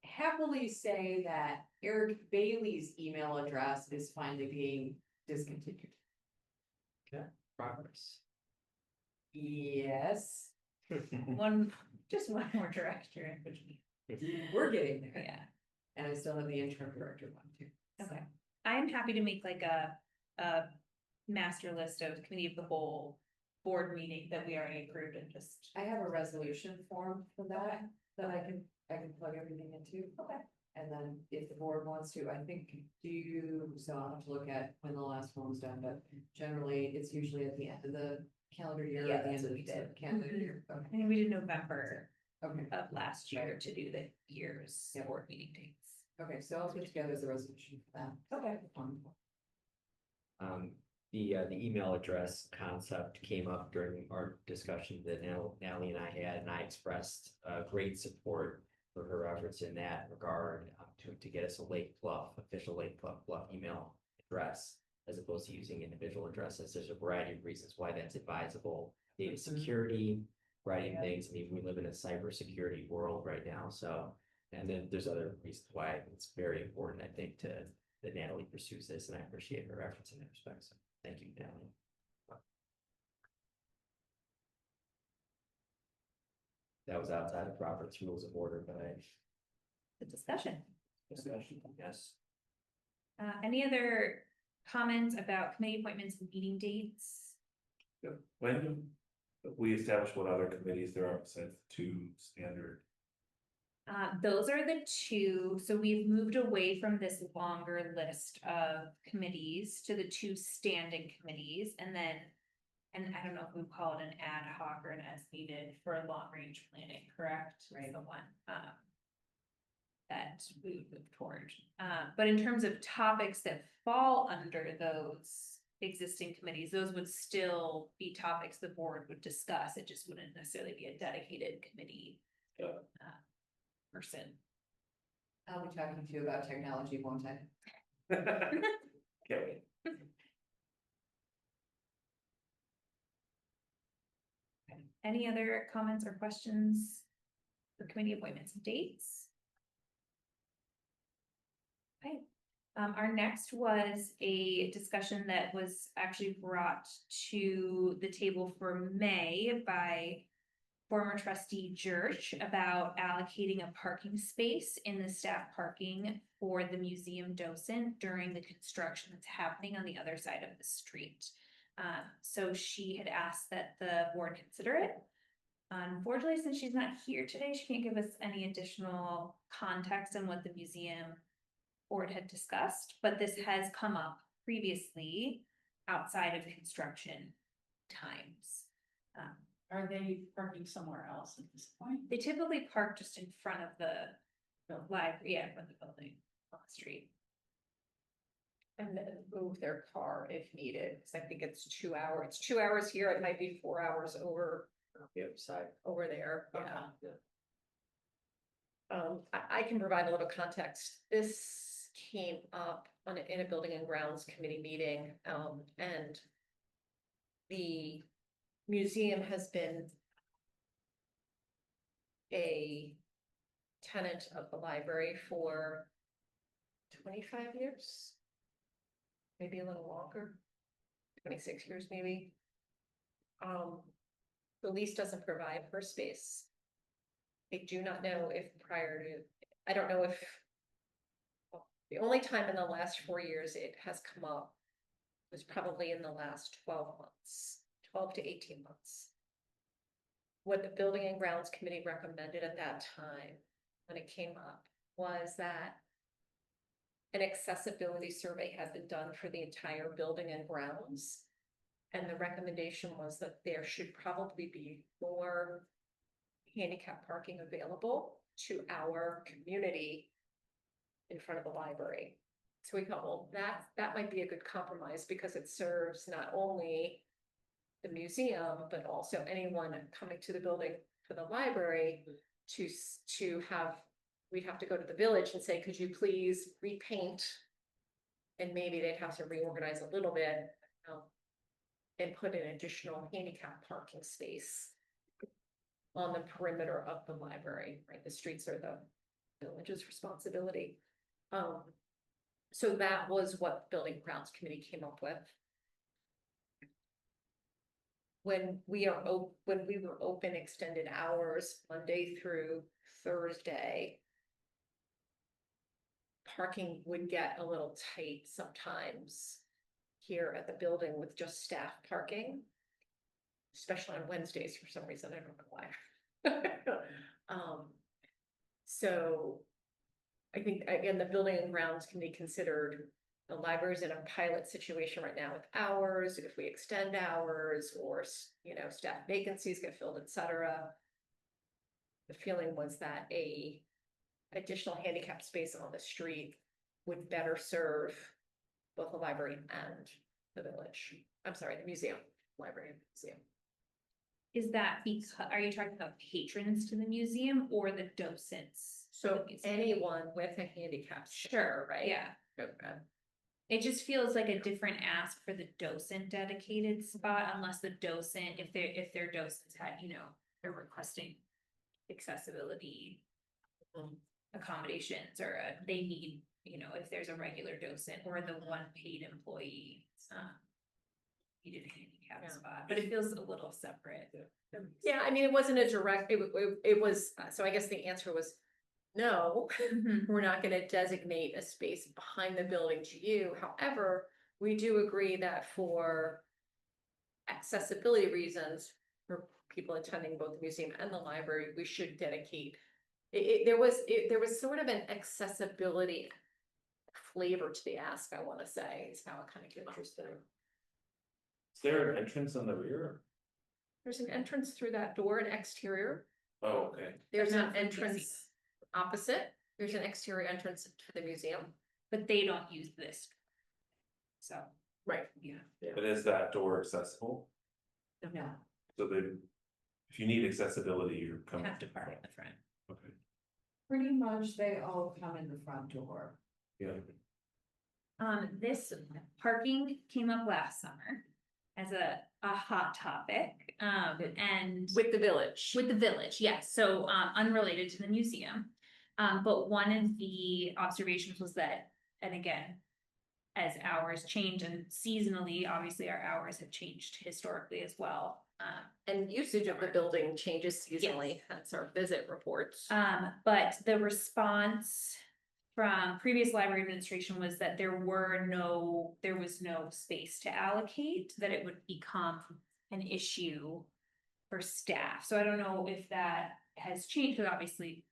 happily say that Eric Bailey's email address is finally being discontinued. Progress. Yes, Just one more director. we're getting there. Yeah, And I still have the interim director one too. So, okay. I'm happy to make like a master list of committee of the whole board meeting that we already approved and just. I have a resolution form for that, I can plug everything into. Okay. And then if the board wants to, I think so I'll have to look at when the last one was done, but generally it's usually at the end of the calendar year, or Yeah, at the that's end of what we the did. calendar Mhm. year. I Okay. think we did November Okay, of last year to do the year's Yeah. board meeting dates. okay, so I'll put together the resolution for that. Okay. Wonderful. The email address concept came up during our discussion that Natalie and I had, and I expressed great support for her efforts in that regard, to get us a official Lake Bluff email address, as opposed to using individual addresses. There's a variety of reasons why that's advisable. Data security, variety of things. I mean, we live in a cybersecurity world right now, so, and then there's other reasons why it's very important, I think, that Natalie pursues this, and I appreciate her efforts in that respect. So thank you, Natalie. That was outside of Robert's Rules of Order, but The discussion. yes. Any other comments about committee appointments and meeting dates? When we establish what other committees there are besides the 2 standard, Those are the two, so we've moved away from this longer list of committees to the 2 standing committees, and then. And I don't know if we call it an ad hoc or an as needed for long range planning, correct? Right. The one, that we would move toward. But in terms of topics that fall under those existing committees, those would still be topics the board would discuss. It just wouldn't necessarily be a dedicated committee. Yeah. Person. I'll be talking to you about technology, won't I? Can't wait. Any other comments or questions for committee appointments and dates? Okay, our next was a discussion that was actually brought to the table for May by former trustee Church about allocating a parking space in the staff parking for the museum docent during the construction that's happening on the other side of the street. So she had asked that the board consider it. Unfortunately, since she's not here today, she can't give us any additional context on what the museum board had discussed, but this has come up previously outside of construction times. Are they parking somewhere else at this point? They typically park just in front of the library, yeah, in front of the building on the street. And then move their car if needed, because I think it's 2 hours, it's 2 hours here, it might be 4 hours over The other side. over there, yeah. Yeah. I can provide a little context. This came up in a building and grounds committee meeting, and the museum has been a tenant of the library for 25 years, maybe a little longer, 26 years maybe. The lease doesn't provide for space. I do not know if I don't know if, the only time in the last 4 years it has come up was probably in the last 12 months, 12 to 18 months. What the Building and Grounds Committee recommended at that time, when it came up, was that an accessibility survey had been done for the entire building and grounds. And the recommendation was that there should probably be more handicap parking available to our community in front of the library. So we thought, well, that might be a good compromise because it serves not only the museum, but also anyone coming to the building for the library to have, we'd have to go to the village and say, could you please repaint? And maybe they'd have to reorganize a little bit, and put an additional handicap parking space on the perimeter of the library, right? The streets are the village's responsibility. So that was what the Building Grounds Committee came up with. When we were open extended hours, Monday through Thursday, parking would get a little tight sometimes here at the building with just staff parking, especially on Wednesdays for some reason, I don't know why. So I think, again, the Building and Grounds can be considered, the library's in a pilot situation right now with hours, if we extend hours or, staff vacancies get filled, etc. The feeling was that a additional handicap space on the street would better serve both the library and the village. I'm sorry, the museum, library and museum. Is that because, are you talking about patrons to the museum or the docents? to the So museum? anyone with a handicap. Sure, right? yeah. Okay. It just feels like a different ask for the docent dedicated spot, unless the docent, if their docents had, they're requesting accessibility accommodations, or they need, if there's a regular docent or the one paid employee, needed a handicap spot, but it feels a little separate. Yeah, I mean, it wasn't a direct, it was, so I guess the answer was no. Mhm. We're not gonna designate a space behind the building to you. However, we do agree that for accessibility reasons, for people attending both the museum and the library, we should dedicate. There was sort of an accessibility flavor to the ask, I wanna say, is how it kind of came up. Is there an entrance on the rear? There's an entrance through that door, an exterior. Oh, okay. There's But an not for the entrance museum. opposite. There's an exterior entrance to the museum. But they don't use this. So, Right. yeah. But is that door accessible? No. So if you need accessibility, you're coming. Have to park in the front. Okay. Pretty much they all come in the front door. Yeah. This parking came up last summer as a hot topic, and With the village. with the village, yes, so, unrelated to the museum. But one of the observations was that, and again, as hours change and seasonally, obviously our hours have changed historically as well. And usage of the building changes seasonally, that's our visit reports. But the response from previous library administration was that there was no space to allocate, that it would become an issue for staff. So I don't know if that has changed, because obviously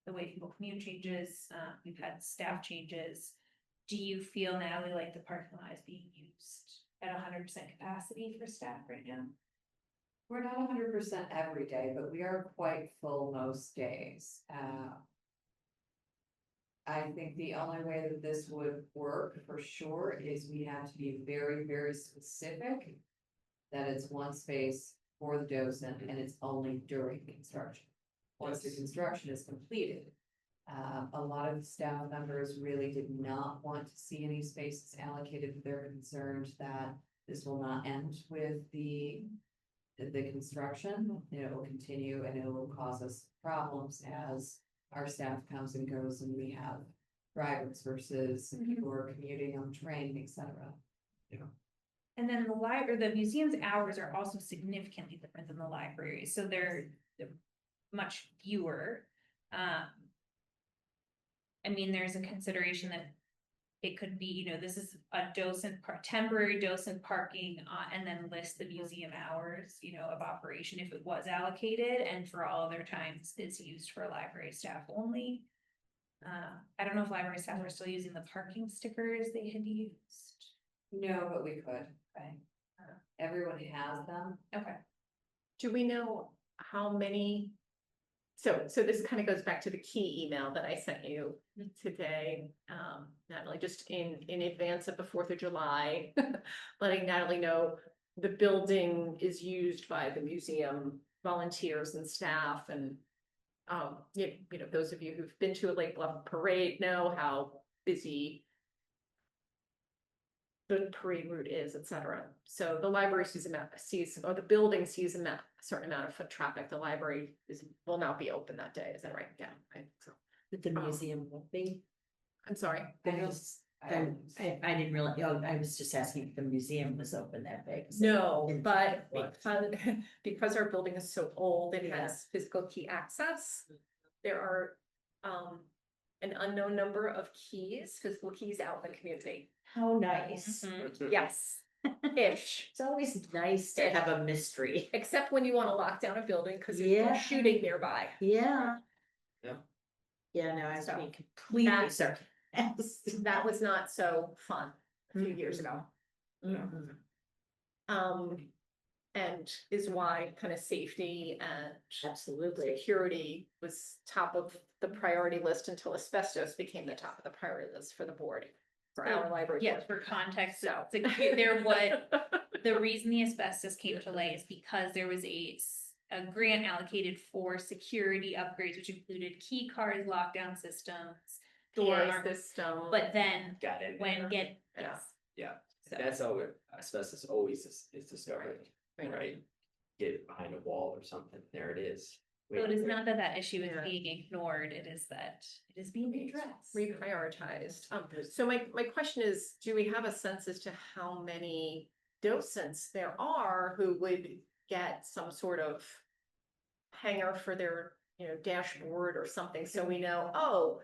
the way people commute changes, we've had staff changes. Do you feel, Natalie, like the parking lot is being used at 100% capacity for staff right now? We're not 100% every day, but we are quite full most days. I think the only way that this would work for sure is we have to be very, very specific that it's one space for the docent and it's only during construction. Once the construction is completed, a lot of the staff members really did not want to see any spaces allocated. They're concerned that this will not end with the construction. It will continue and it will cause us problems as our staff comes and goes and we have drivers versus people who are commuting on train, etc. And then the museum's hours are also significantly different than the library, so they're much fewer. I mean, there's a consideration that it could be, this is a temporary docent parking, and then list the museum hours, of operation if it was allocated, and for all other times it's used for library staff only. I don't know if library staff are still using the parking stickers they had used. No, but we could. Okay. Everyone has them. Okay. Do we know how many? So this kind of goes back to the key email that I sent you today, Natalie, just in advance of the 4th of July, letting Natalie know the building is used by the museum volunteers and staff, and those of you who've been to a Lake Bluff parade know how busy the parade route is, etc. So the library or the building sees a certain amount of foot traffic. The library will not be open that day. Is that right? Yeah. I think so. But the museum won't be. I'm sorry. I didn't really, I was just asking if the museum was open that day. No, but because our building is so old, it has physical key access. There are an unknown number of physical keys out in the community. How nice. Yes, ish. It's always nice to have a mystery. Except when you want to lock down a building because Yeah. there's shooting nearby. Yeah. Yeah. Yeah, no, I was So, being completely that- certain. That was not so fun a few years ago. Mhm. And is why kind of safety and Absolutely. security was top of the priority list until asbestos became the top of the priority list for the board. For our library. Yes, board. for context, So. the reason the asbestos came to light is because there was a grant allocated for security upgrades, which included key cards, lockdown systems, Door alarm- system. But then Got it. Yeah. Yeah, So- that's how asbestos always is discovered, Right. right? Get it behind a wall or something, there it is. So it is not that issue is Yeah. being ignored, it is that it is being addressed. Reprioritized. So my question is, do we have a sense as to how many docents there are who would get some sort of hanger for their, dashboard or something, so we know, oh,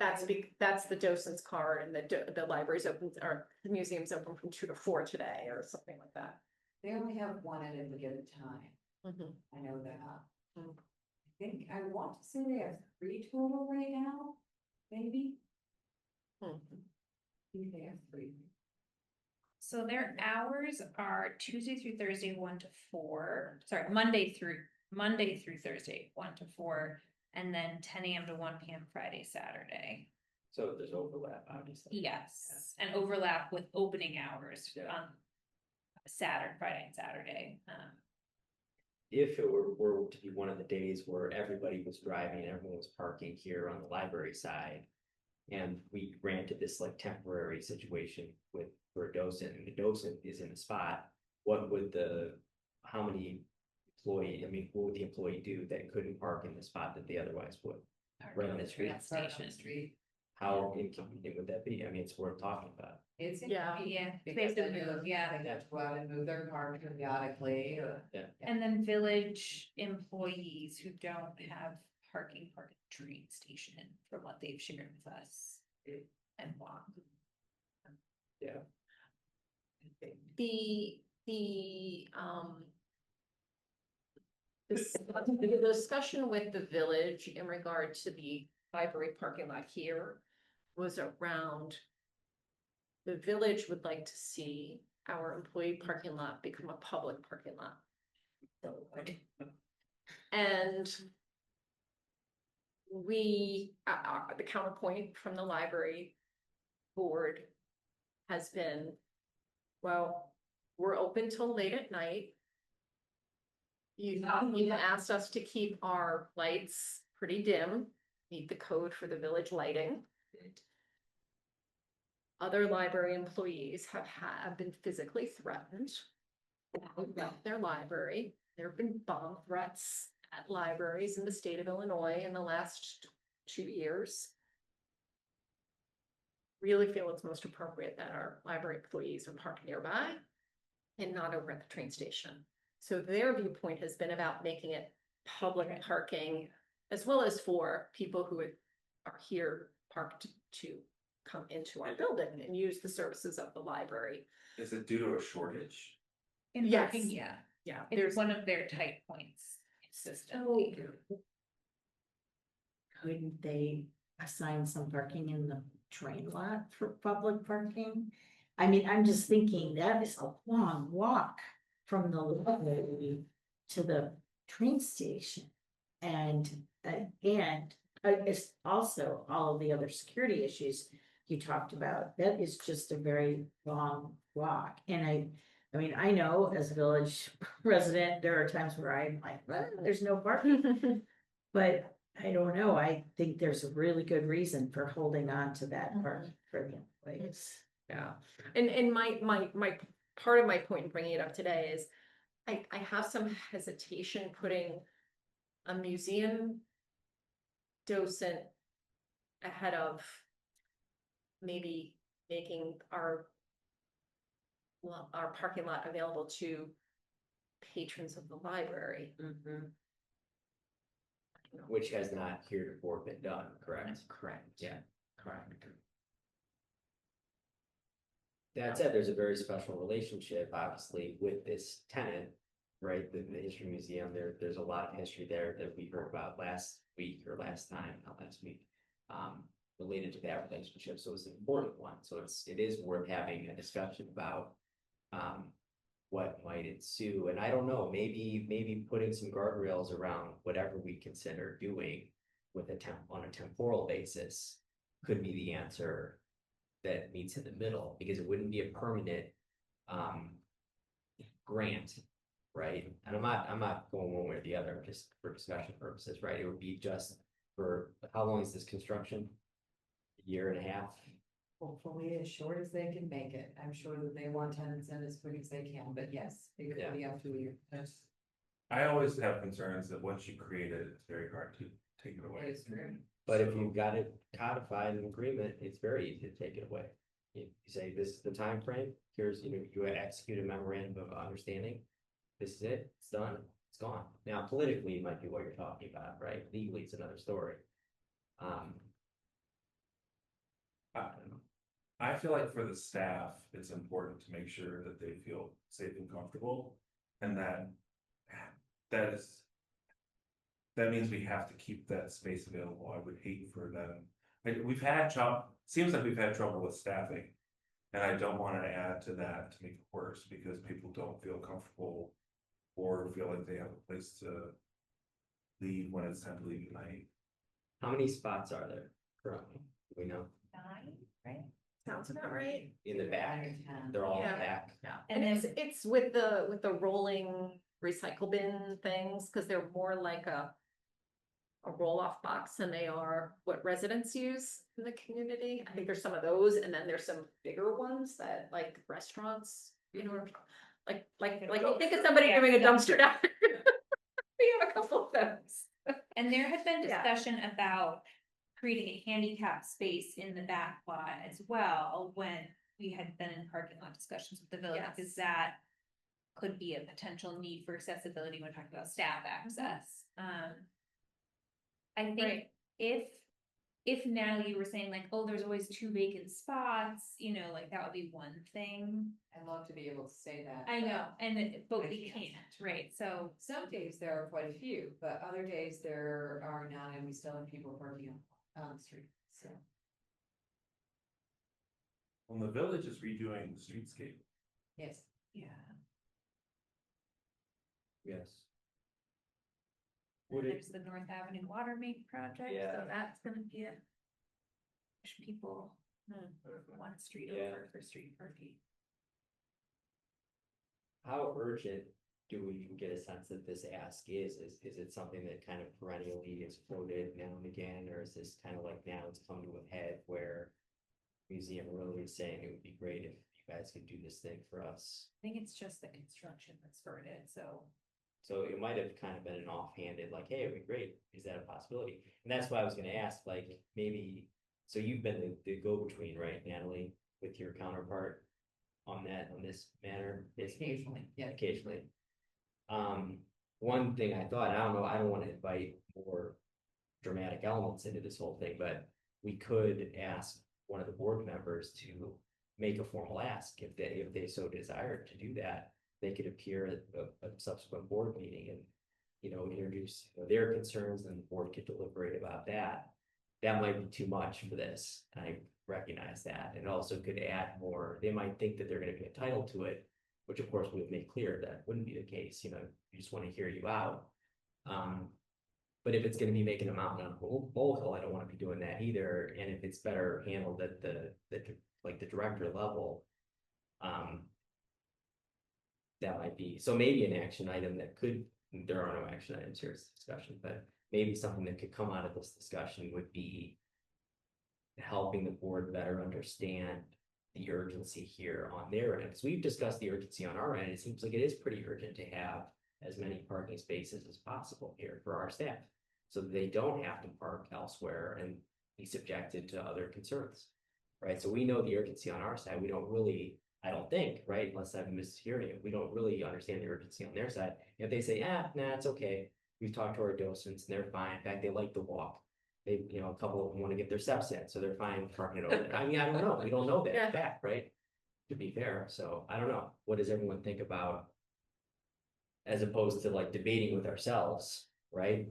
that's the docent's card and the library's open, or the museum's open from 2 to 4 today, or something like that. They only have one at any given time. I know that. I want to say they have 3 total right now, maybe. I think they have 3. So their hours are Tuesday through Thursday, 1 to 4, sorry, Monday through Thursday, 1 to 4, and then 10 AM to 1 PM Friday, Saturday. So there's overlap, obviously. Yes, and overlap with opening hours Yeah. on Friday and Saturday. if it were to be one of the days where everybody was driving, everyone was parking here on the library side. And we granted this like temporary situation with, for a docent, and the docent is in the spot, what would how many employee, I mean, what would the employee do that couldn't park in the spot that they otherwise would? Right on the street. Park on the street. How inconvenient would that be? I mean, it's worth talking about. It's. Yeah. Yeah, Because they have then to you move, yeah. they have to go out and move their car periodically or. And then village employees who don't have parking for the train station, from what they've shared with us. And walk. The discussion with the village in regard to the library parking lot here was around. The village would like to see our employee parking lot become a public parking lot. And we, the counterpoint from the library board has been, well, we're open till late at night. You asked us to keep our lights pretty dim, meet the code for the village lighting. Other library employees have been physically threatened about their library. There have been bomb threats at libraries in the state of Illinois in the last 2 years. Really feel it's most appropriate that our library employees are parked nearby and not over at the train station. So their viewpoint has been about making it public parking, as well as for people who are here parked to come into our building and use the services of the library. Is it due to a shortage? In Yes. parking, yeah, Yeah, it's one of their tight points. So couldn't they assign some parking in the train lot for public parking? I mean, I'm just thinking that is a long walk from the library to the train station. And it's also all of the other security issues you talked about. That is just a very long walk. And I mean, I know as a village resident, there are times where I'm like, well, there's no parking. But I don't know, I think there's a really good reason for holding on to that part for the employees. Yeah, and my part of my point in bringing it up today is I have some hesitation putting a museum docent ahead of maybe making our parking lot available to patrons of the library. Which has not heretofore been done, correct? That's correct. Yeah, correct. That said, there's a very special relationship, obviously, with this tenant, right? The History Museum, there's a lot of history there that we heard about last week or last time, not last week. Related to that relationship, so it's an important one, so it is worth having a discussion about. What might ensue, and I don't know, maybe putting some guardrails around whatever we consider doing with on a temporal basis could be the answer that meets in the middle, because it wouldn't be a permanent grant, right? And I'm not going one way or the other, just for discussion purposes, right? It would be just for, how long is this construction? A year and a half? Hopefully as short as they can make it. I'm sure that they want tenants in as quick as they can, but yes, it could be up to a year. I always have concerns that once you create it, it's very hard to take it away. It is true. But if you've got it codified in agreement, it's very easy to take it away. You say, this is the time frame. Here's, you execute a memorandum of understanding. This is it, it's done, it's gone. Now, politically, it might be what you're talking about, right? Legally, it's another story. I feel like for the staff, it's important to make sure that they feel safe and comfortable, and that means we have to keep that space available. I would hate for them. Seems like we've had trouble with staffing, and I don't want to add to that to make it worse, because people don't feel comfortable or feel like they have a place to leave when it's time to leave at night. How many spots are there currently? Do we know? 9, right? Sounds about right. in the back, they're all in the Yeah. back. Yeah, And and it's with the rolling recycle bin things, cause they're more like a roll-off box than they are what residents use in the community. I think there's some of those, and then there's some bigger ones that like restaurants, you know, like you think of somebody Yeah, doing a dumpster dive. We have a couple of those. And there had been Yeah. discussion about creating a handicap space in the back lot as well, when we had been in parking lot discussions with the village, Yes. because that could be a potential need for accessibility when talking about staff access. I think Right. if now you were saying like, oh, there's always 2 vacant spots, you know, like that would be one thing. I'd love to be able to say that. I know, but I we can't. can't, right, so. Some days there are quite a few, but other days there are none, and we still have people parking on the street, so. Well, the village is redoing the streetscape. Yes. Yeah. Yes. Would it, There's the North Avenue Water Main project, Yeah. so that's gonna be a. Push people, one street Yeah. over for street parking. how urgent do we get a sense that this ask is it something that kind of perennially is floated now and again, or is this kind of like now it's come to a head where museum really is saying it would be great if you guys could do this thing for us? I think it's just the construction that's spurred it, so. So it might have kind of been an offhanded, like, hey, it'd be great, is that a possibility? And that's why I was gonna ask, like, maybe, so you've been the go-between, right, Natalie, with your counterpart on this matter? Occasionally, yeah. Occasionally. One thing I thought, I don't know, I don't wanna invite more dramatic elements into this whole thing, but we could ask one of the board members to make a formal ask if they so desired to do that. They could appear at a subsequent board meeting and, you know, introduce their concerns, and the board could deliberate about that. That might be too much for this. I recognize that. And it also could add more, they might think that they're gonna be entitled to it, which of course we've made clear that wouldn't be the case, you know, we just wanna hear you out. But if it's gonna be making a mountain out of a molehill, I don't wanna be doing that either. And if it's better handled at the director level, that might be, so maybe an action item that could, there are no action items here, it's discussion, but maybe something that could come out of this discussion would be helping the board better understand the urgency here on their end, because we've discussed the urgency on our end. It seems like it is pretty urgent to have as many parking spaces as possible here for our staff, so that they don't have to park elsewhere and be subjected to other concerns. Right, so we know the urgency on our side. We don't really, I don't think, right, unless I'm mishearing it, we don't really understand the urgency on their side. If they say, nah, it's okay, we've talked to our docents and they're fine, in fact, they like to walk. They, you know, a couple of them want to get their steps in, so they're fine parking it over there. I mean, I don't know, we don't know Yeah. that fact, right? To be fair, so I don't know, what does everyone think about? As opposed to like debating with ourselves, right?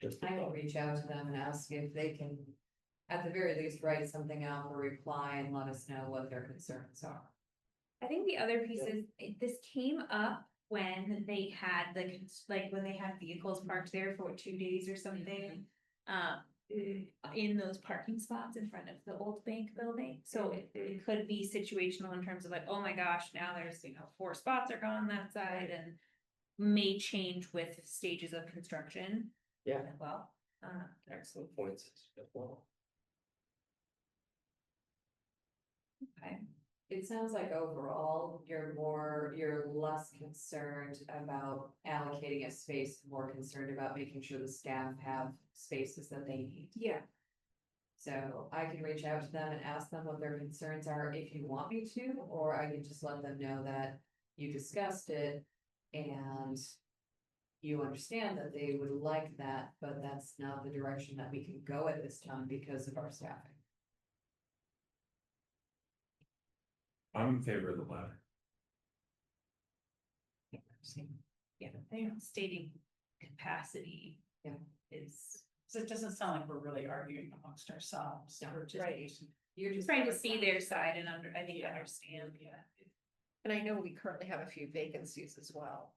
Just a I will thought. reach out to them and ask if they can, at the very least, write something out or reply and let us know what their concerns are. I think the other piece is, this came up when they had when they had vehicles parked there for 2 days or something. In those parking spots in front of the old bank building, so it could be situational in terms of like, oh my gosh, now there's, 4 spots are gone that side, and may change with stages of construction. Yeah. As well. Excellent points as well. Okay. It sounds like overall, you're less concerned about allocating a space, more concerned about making sure the staff have spaces that they need. Yeah. So I can reach out to them and ask them what their concerns are if you want me to, or I can just let them know that you discussed it and you understand that they would like that, but that's not the direction that we can go at this time because of our staffing. I'm in favor of the latter. Yeah, I think stating capacity. Yeah. Is So it doesn't sound like we're really arguing amongst ourselves. We're just- Right. You're just trying to see their side and understand. Yeah. And I know we currently have a few vacancies as well.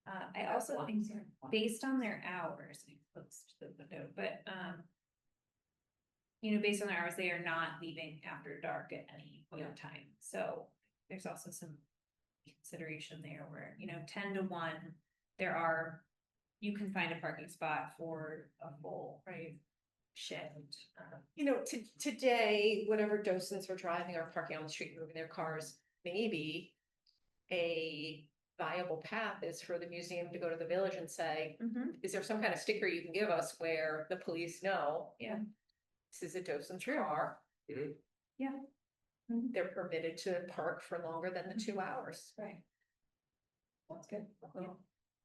I also think based on their hours, let's to the window, but, you know, based on their hours, they are not leaving after dark at any point in time. So there's also some consideration there where, you know, 10 to 1, you can find a parking spot for a full, right, shift. You know, today, whatever docents are driving or parking on the street, moving their cars, maybe a viable path is for the museum to go to the village and say, is there some kind of sticker you can give us where the police know? Yeah. This is a docent's car. Mhm. Yeah. They're permitted to park for longer than the 2 hours. Right. That's good.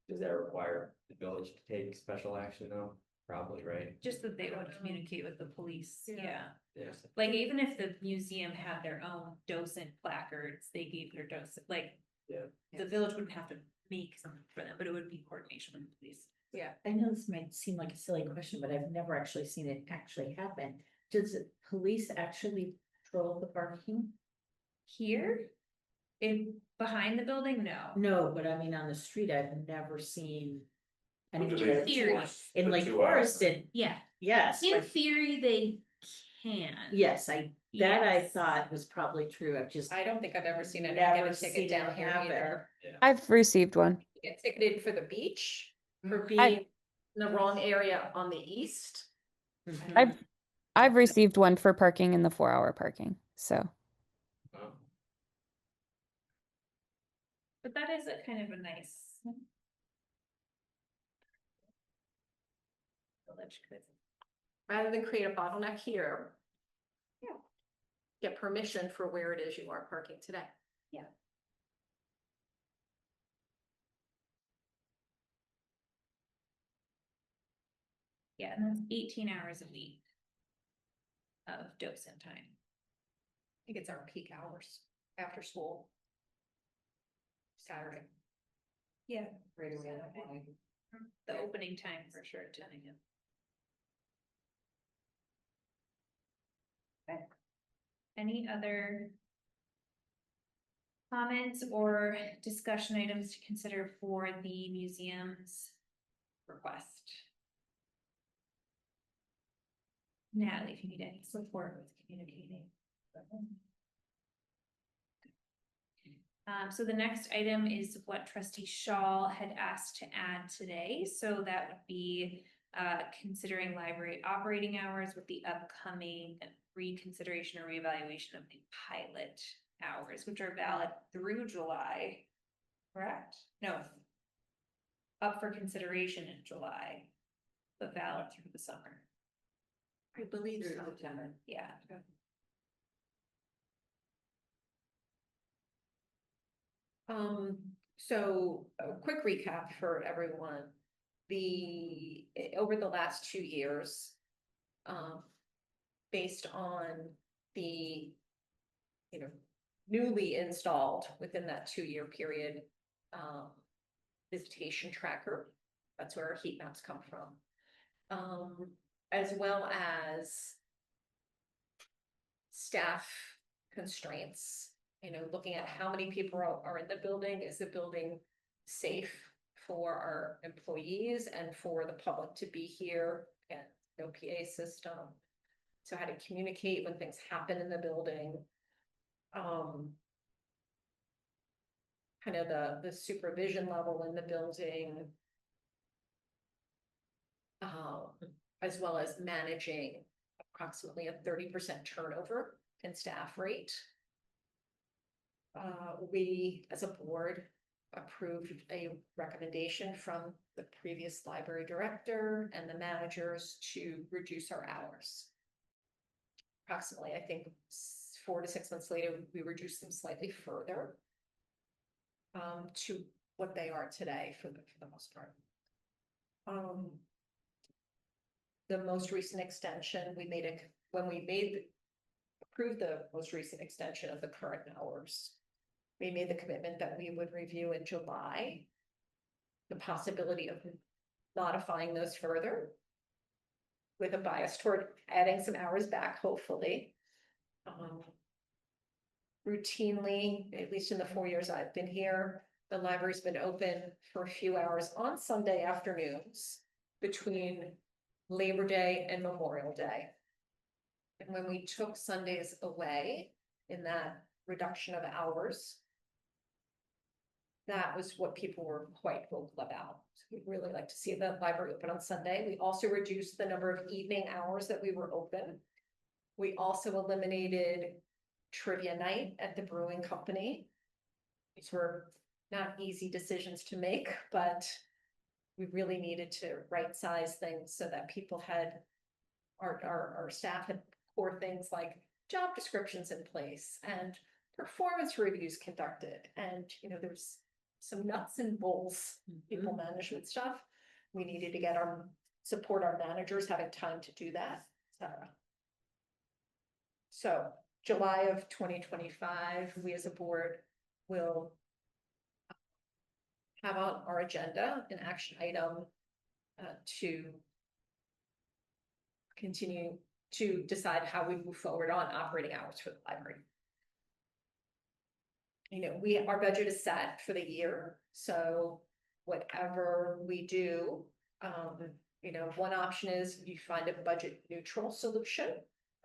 Does that require the village to take special action though? Probably, right? Just that they would communicate with the police, yeah. Yeah. Like even if the museum had their own docent placards, they gave their docent, like. Yeah. The village wouldn't have to make something for them, but it would be coordination with the police. Yeah. I know this might seem like a silly question, but I've never actually seen it actually happen. Does the police actually patrol the parking? Here? Behind the building, no. No, but I mean, on the street, I've never seen. What do any they theory. enforce in the Lake 2 hours? Forest, and Yeah, yes, in but theory, they can. yes, I Yes. thought was probably true. I've just I don't think I've ever seen it. never Get a seen ticket it down here happen. either. I've received one. Get ticketed for the beach, for Mhm. being in the wrong area on the east. Mhm. I've received one for parking in the 4-hour parking. So Wow. But that is a kind of a nice. Village could. Rather than create a bottleneck here. Yeah. Get permission for where it is you are parking today. Yeah. Yeah, and that's 18 hours a week. Of docent time. I think it's our peak hours after school. Saturday. Yeah. Right around that line. The opening time for sure, 10 AM. Okay. Any other comments or discussion items to consider for the museum's request? Natalie, if you need any support with communicating. So the next item is what trustee Shaul had asked to add today. So that would be considering library operating hours with the upcoming reconsideration or reevaluation of the pilot hours, which are valid through July, correct? No. Up for consideration in July, but valid through the summer. I believe Through so. September. Yeah. So a quick recap for everyone. Over the last 2 years, based on the, newly installed within that 2-year period, visitation tracker, that's where our heat maps come from. As well as staff constraints, looking at how many people are in the building, is the building safe for our employees and for the public to be here, and no PA system. So how to communicate when things happen in the building. Kind of the supervision level in the building. As well as managing approximately a 30% turnover in staff rate. We, as a board, approved a recommendation from the previous library director and the managers to reduce our hours. Approximately, I think 4 to 6 months later, we reduced them slightly further. To what they are today for the most part. The most recent extension, approved the most recent extension of the current hours. We made the commitment that we would review in July the possibility of modifying those further with a bias toward adding some hours back, hopefully. Routinely, at least in the 4 years I've been here, the library's been open for a few hours on Sunday afternoons between Labor Day and Memorial Day. And when we took Sundays away in that reduction of hours, that was what people were quite vocal about. So we'd really like to see the library open on Sunday. We also reduced the number of evening hours that we were open. We also eliminated trivia night at the brewing company. These were not easy decisions to make, but we really needed to right size things so that people had, our staff had core things like job descriptions in place and performance reviews conducted. And, you know, there's some nuts and bolts, people management stuff. We needed to get support our managers having time to do that, etc. So July of 2025, we as a board will have on our agenda an action item to continue to decide how we move forward on operating hours for the library. You know, our budget is set for the year, so whatever we do, you know, one option is you find a budget neutral solution,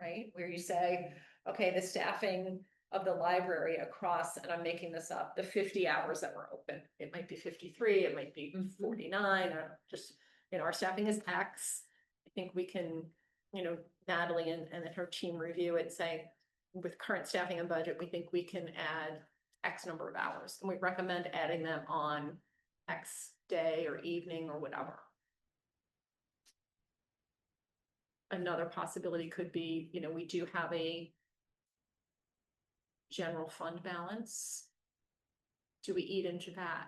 right? Where you say, okay, the staffing of the library across, and I'm making this up, the 50 hours that were open, it might be 53, it might be 49, or just, you know, our staffing is X. I think we can, you know, Natalie and her team review it and say, with current staffing and budget, we think we can add X number of hours, and we recommend adding them on X day or evening or whatever. Another possibility could be, you know, we do have a general fund balance. Do we eat into that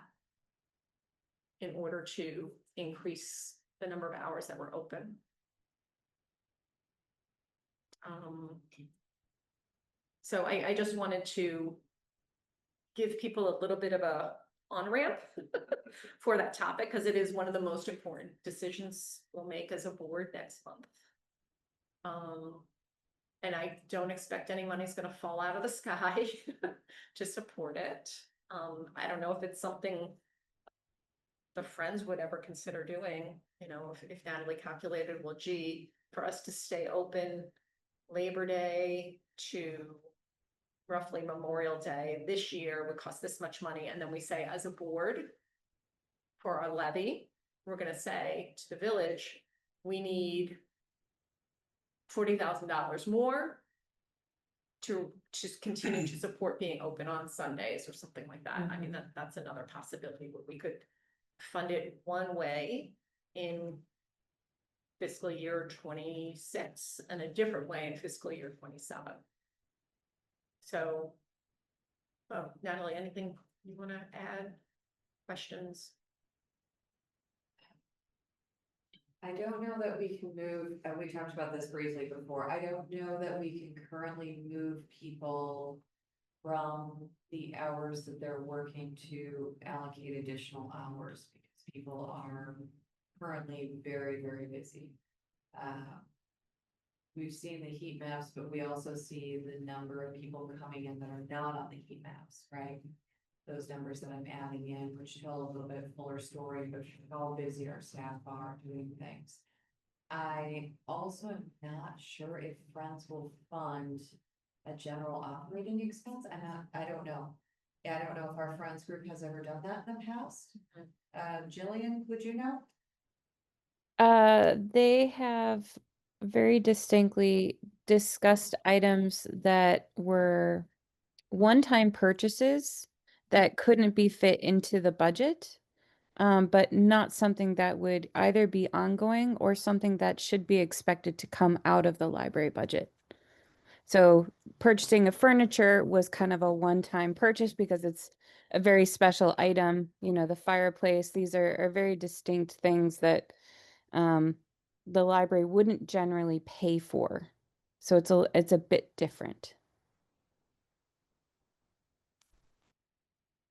in order to increase the number of hours that we're open? So I just wanted to give people a little bit of a on-ramp for that topic, because it is one of the most important decisions we'll make as a board next month. And I don't expect any money's gonna fall out of the sky to support it. I don't know if it's something the Friends would ever consider doing, you know, if Natalie calculated, well, gee, for us to stay open Labor Day to roughly Memorial Day this year would cost this much money. And then we say, as a board, for our levy, we're gonna say to the village, we need $40,000 more to just continue to support being open on Sundays or something like that. I mean, that's another possibility where we could fund it one way in fiscal year 26 and a different way in fiscal year 27. So, Natalie, anything you want to add? Questions? I don't know that we can move, we talked about this briefly before, I don't know that we can currently move people from the hours that they're working to allocate additional hours, because people are currently very, very busy. We've seen the heat maps, but we also see the number of people coming in that are not on the heat maps, right? Those numbers that I'm adding in, which tell a little bit fuller story, but how busy our staff are doing things. I also am not sure if Friends will fund a general operating expense. I don't know. Yeah, I don't know if our Friends group has ever done that in the past. Jillian, would you know? They have very distinctly discussed items that were one-time purchases that couldn't be fit into the budget, but not something that would either be ongoing or something that should be expected to come out of the library budget. So purchasing of furniture was kind of a one-time purchase because it's a very special item, you know, the fireplace. These are very distinct things that the library wouldn't generally pay for. So it's a bit different.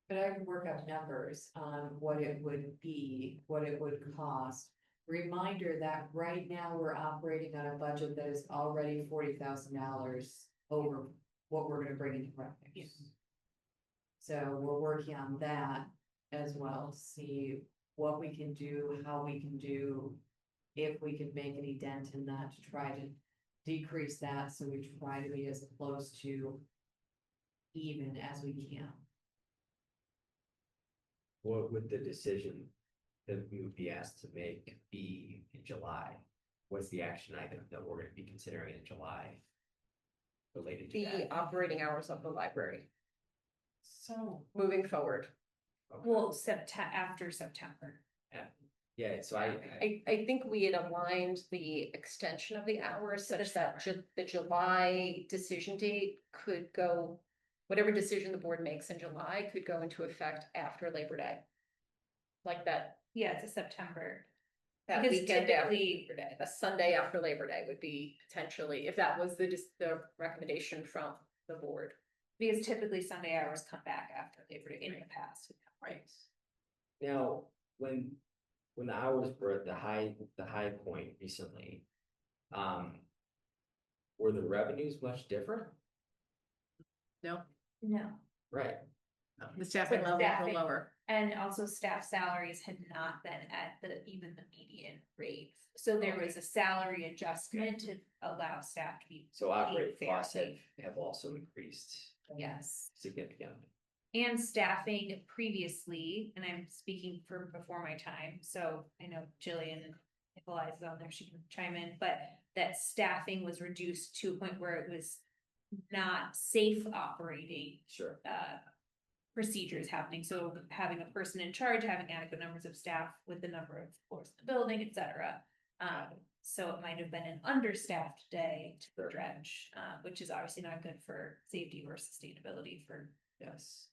But I can work out numbers on what it would be, what it would cost. Reminder that right now we're operating on a budget that is already $40,000 over what we're gonna bring into revenue. So we're working on that. as well, see what we can do, how we can do. If we can make any dent in that to try to decrease that, so we try to be as close to even as we can. What would the decision that we would be asked to make be in July? What's the action item that we're gonna be considering in July? Related to The that? operating hours of the library So, moving forward. Okay. Well, after September. Yeah, so I think we had aligned the extension of the hours such that the July decision date could go. Whatever decision the board makes in July could go into effect after Labor Day. Like that, Yeah, it's a September. that Because weekend after typically- Labor Day, the Sunday after Labor Day would be potentially, if that was the recommendation from the board. Because typically Sunday hours come back after Labor Day in the past. Right. now, when the hours were at the high point recently, were the revenues much different? No, No. Right, the staffing levels were Staffing. lower. And also staff salaries had not been at even the median rate. So there was a salary adjustment to allow staff to be, so operating fair, costs safe. have also increased yes. significantly. And staffing previously, and I'm speaking for before my time, so I know Jillian and Eliza's on there, she can chime in, but that staffing was reduced to a point where it was not safe operating Sure. procedures happening, so having a person in charge, having adequate numbers of staff with the number of floors in the building, et cetera. So it might have been an understaffed day to dredge, which is obviously not good for safety or sustainability for. Yes.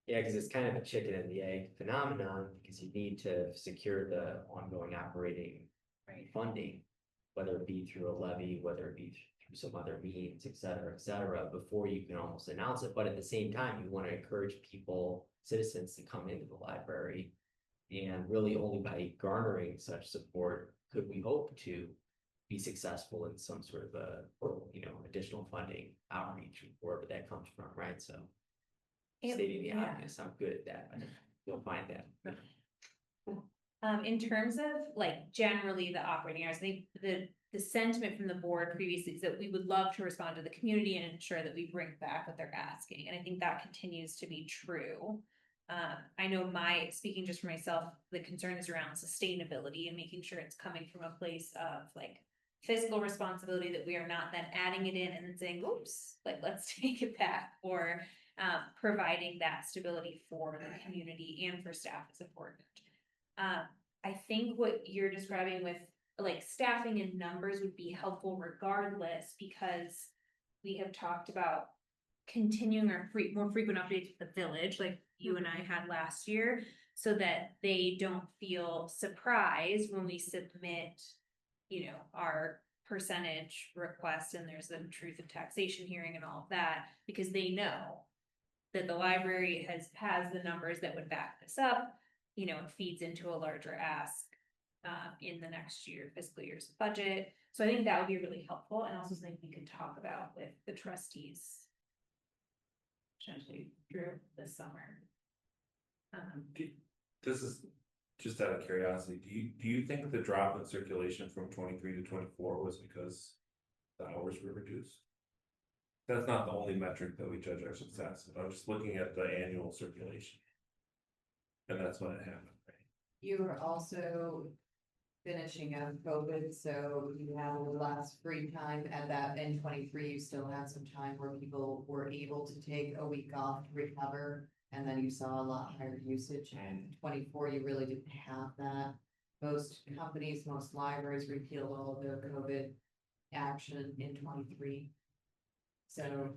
Yeah, because it's kind of a chicken and the egg phenomenon, because you need to secure the ongoing operating funding, whether it be through a levy, whether it be through some other means, et cetera, before you can almost announce it. But at the same time, you want to encourage people, citizens to come into the library. And really only by garnering such support could we hope to be successful in some sort of additional funding outreach, wherever that comes from, right? So stating the obvious, I'm good at that, but you'll find that. In terms of like generally the operating hours, I think the sentiment from the board previously is that we would love to respond to the community and ensure that we bring back what they're asking, and I think that continues to be true. I know speaking just for myself, the concern is around sustainability and making sure it's coming from a place of like fiscal responsibility, that we are not then adding it in and then saying, oops, like let's take it back, or providing that stability for the community and for staff is important. I think what you're describing with like staffing and numbers would be helpful regardless, because we have talked about continuing our more frequent updates with the village, like you and I had last year, so that they don't feel surprised when we submit, our percentage request and there's a truth of taxation hearing and all of that, because they know that the library has the numbers that would back this up, it feeds into a larger ask in the next fiscal year's budget. So I think that would be really helpful, and also something we could talk about with the trustees potentially through this summer. This is just out of curiosity, do you think the drop in circulation from 23 to 24 was because the hours were reduced? That's not the only metric that we judge our success. I'm just looking at the annual circulation. And that's when it happened, right? You were also finishing up COVID, so you had a little less free time at that in 23, you still had some time where people were able to take a week off to recover. And then you saw a lot higher usage, and 24, you really didn't have that. Most companies, most libraries repealed all of their COVID action in 23. So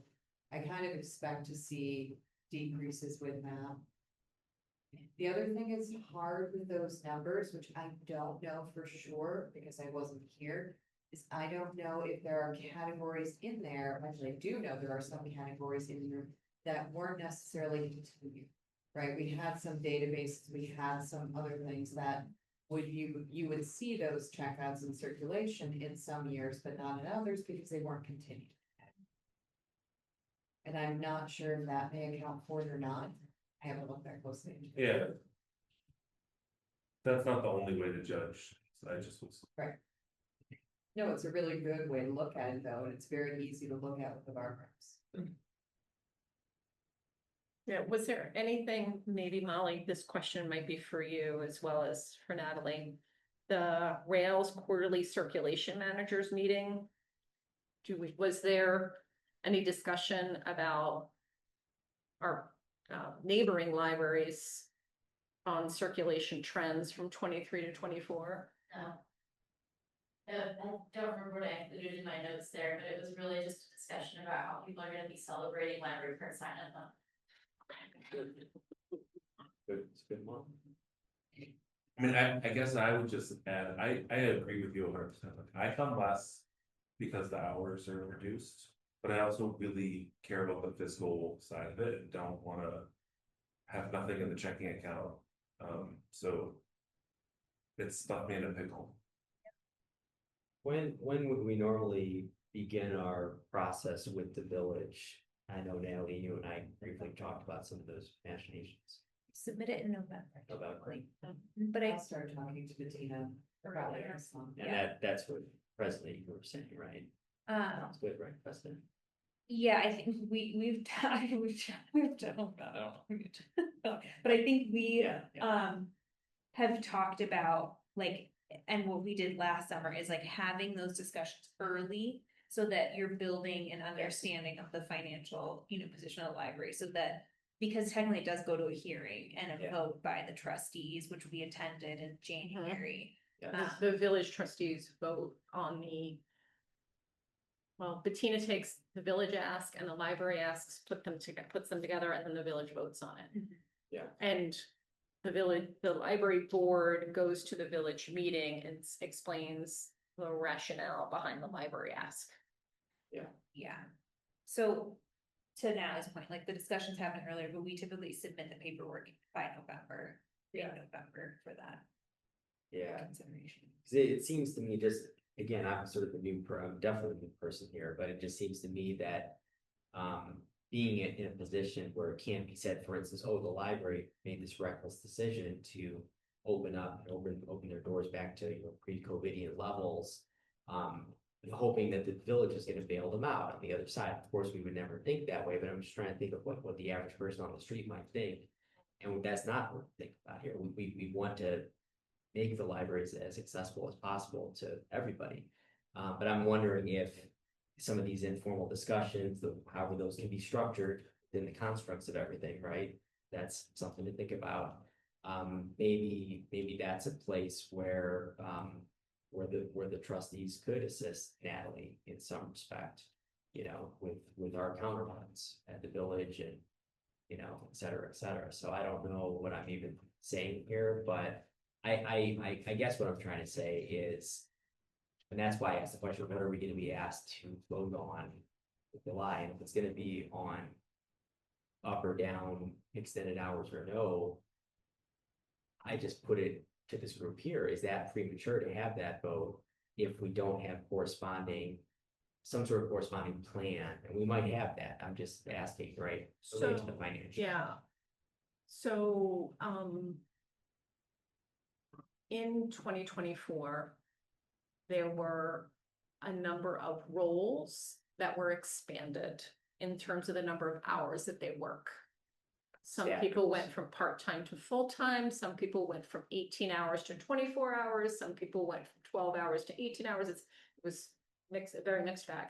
I kind of expect to see decreases with that. The other thing is hard with those numbers, which I don't know for sure because I wasn't here, is I don't know if there are categories in there. Actually, I do know there are some categories in here that weren't necessarily continued, right? We had some databases, we had some other things that you would see those checkouts in circulation in some years, but not in others because they weren't continued. And I'm not sure if that may account for it or not. I haven't looked that closely. Yeah. That's not the only way to judge, I just was. No, it's a really good way to look at it though, and it's very easy to look at with the bar graphs. Yeah, was there anything, maybe Molly, this question might be for you as well as for Natalie. The Rails Quarterly Circulation Managers Meeting. Was there any discussion about our neighboring libraries on circulation trends from 23 to 24? No. I don't remember what I included in my notes there, but it was really just a discussion about how people are gonna be celebrating library card sign up month. Good, it's a good one. I mean, I guess I would just add, I agree with you 100%. Like, I come less because the hours are reduced, but I also really care about the fiscal side of it and don't wanna have nothing in the checking account. So it's stuck me in a pickle. When would we normally begin our process with the village? I know Natalie, you and I briefly talked about some of those machinations. Submit it in November. November. But I'll start talking to Bettina probably next month. And that's what presently you were saying, right? Sounds good, right, President? Yeah, I think we've done, we've done, oh God, I don't know. But I think we, have talked about like, and what we did last summer is like having those discussions early. So that you're building an understanding of the financial, position of the library, so that, because technically it does go to a hearing and a vote by the trustees, which we attended in January. The village trustees vote on well, Bettina takes the village ask and the library asks, puts them together, and then the village votes on it. Yeah. And the library board goes to the village meeting and explains the rationale behind the library ask. Yeah. So to Natalie's point, like the discussions happened earlier, but we typically submit the paperwork by November, November for that. Yeah. Consideration. 'Cause it seems to me just, again, I'm sort of I'm definitely a new person here, but it just seems to me that. Being in a position where it can't be said, for instance, oh, the library made this reckless decision to open up, open their doors back to, pre-COVIDian levels. Hoping that the village is gonna bail them out on the other side. Of course, we would never think that way, but I'm just trying to think of what the average person on the street might think. And that's not what we think about here. We want to make the libraries as accessible as possible to everybody. But I'm wondering if some of these informal discussions, however those can be structured within the constructs of everything, right? That's something to think about. Maybe that's a place where the trustees could assist Natalie in some respect, with our counterparts at the village and, et cetera, et cetera. So I don't know what I'm even saying here, but I guess what I'm trying to say is, and that's why I asked the question, what are we gonna be asked to vote on with July? And if it's gonna be on up or down, extended hours or no, I just put it to this group here, is that premature to have that vote if we don't have some sort of corresponding plan? And we might have that, I'm just asking, right? Related to the financial. Yeah. So, in 2024, there were a number of roles that were expanded in terms of the number of hours that they work. Some people went from part-time to full-time, some people went from 18 hours to 24 hours, some people went from 12 hours to 18 hours. It was a very mixed bag.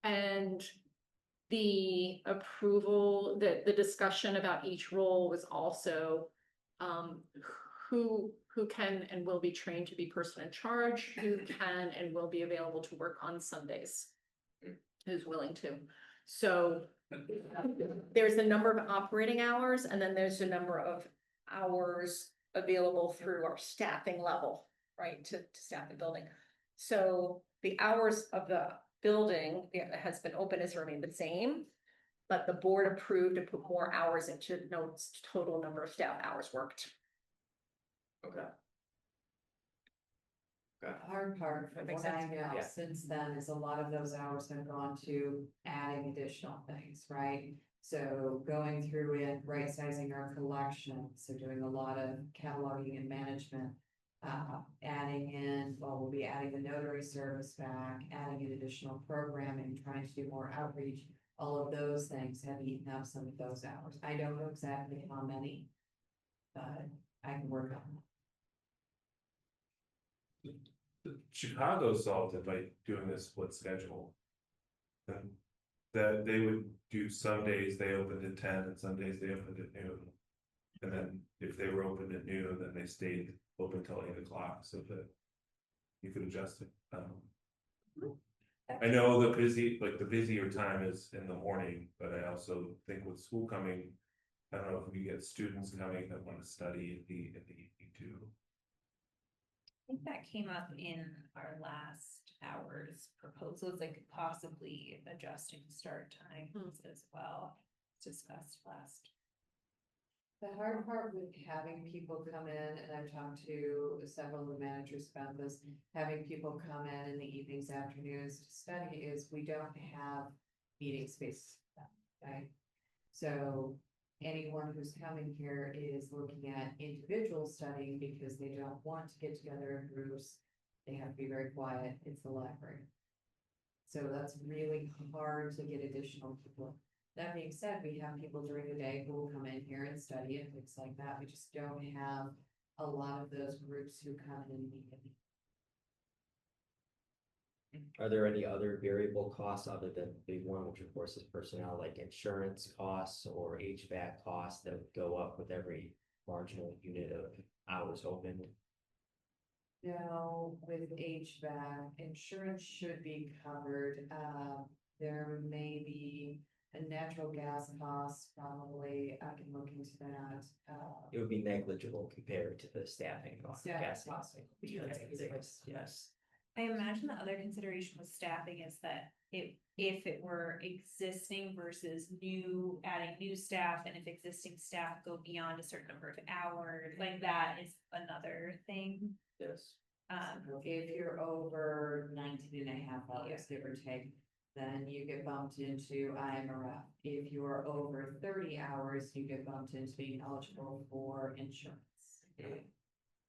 And the approval, the discussion about each role was also who can and will be trained to be person in charge, who can and will be available to work on Sundays, who's willing to. So there's the number of operating hours, and then there's the number of hours available through our staffing level, right, to staff the building. So the hours of the building has been open has remained the same, but the board approved to put more hours into notes total number of staff hours worked. Okay. The hard part from what I know Yeah. since then is a lot of those hours have gone to adding additional things, right? So going through and right sizing our collection, so doing a lot of cataloging and management. Adding in, well, we'll be adding the notary service back, adding in additional programming, trying to do more outreach. All of those things have eaten up some of those hours. I don't know exactly how many, but I can work on Chicago solved it by doing a split schedule. And that they would do some days they opened at 10 and some days they opened at noon. And then if they were open at noon, then they stayed open till 8 o'clock so that you could adjust it. I know the busier time is in the morning, but I also think with school coming, I don't know if we get students coming that want to study in the evening too. I think that came up in our last hours proposals, like possibly adjusting start times as well. Discussed last. The hard part with having people come in, and I've talked to several of the managers about this, having people come in the evenings, afternoons to study is we don't have meeting space. Okay, so anyone who's coming here is looking at individual studying because they don't want to get together in groups. They have to be very quiet. It's the library. So that's really hard to get additional people. That being said, we have people during the day who will come in here and study and things like that. We just don't have a lot of those groups who come in immediately. Are there any other variable costs other than the big one, which of course is personnel, like insurance costs or HVAC costs that would go up with every marginal unit of hours opened? No, with HVAC, insurance should be covered. There may be a natural gas cost, probably. I can look into that. It would be negligible compared to the staffing cost. Staffing Guessing. cost. Yes. I imagine the other consideration with staffing is that if it were existing versus new, adding new staff, and if existing staff go beyond a certain number of hours, like that is another thing. Yes. If you're over 19 and a half hours, give or take, then you get bumped into IMRF. If you're over 30 hours, you get bumped into being eligible for insurance.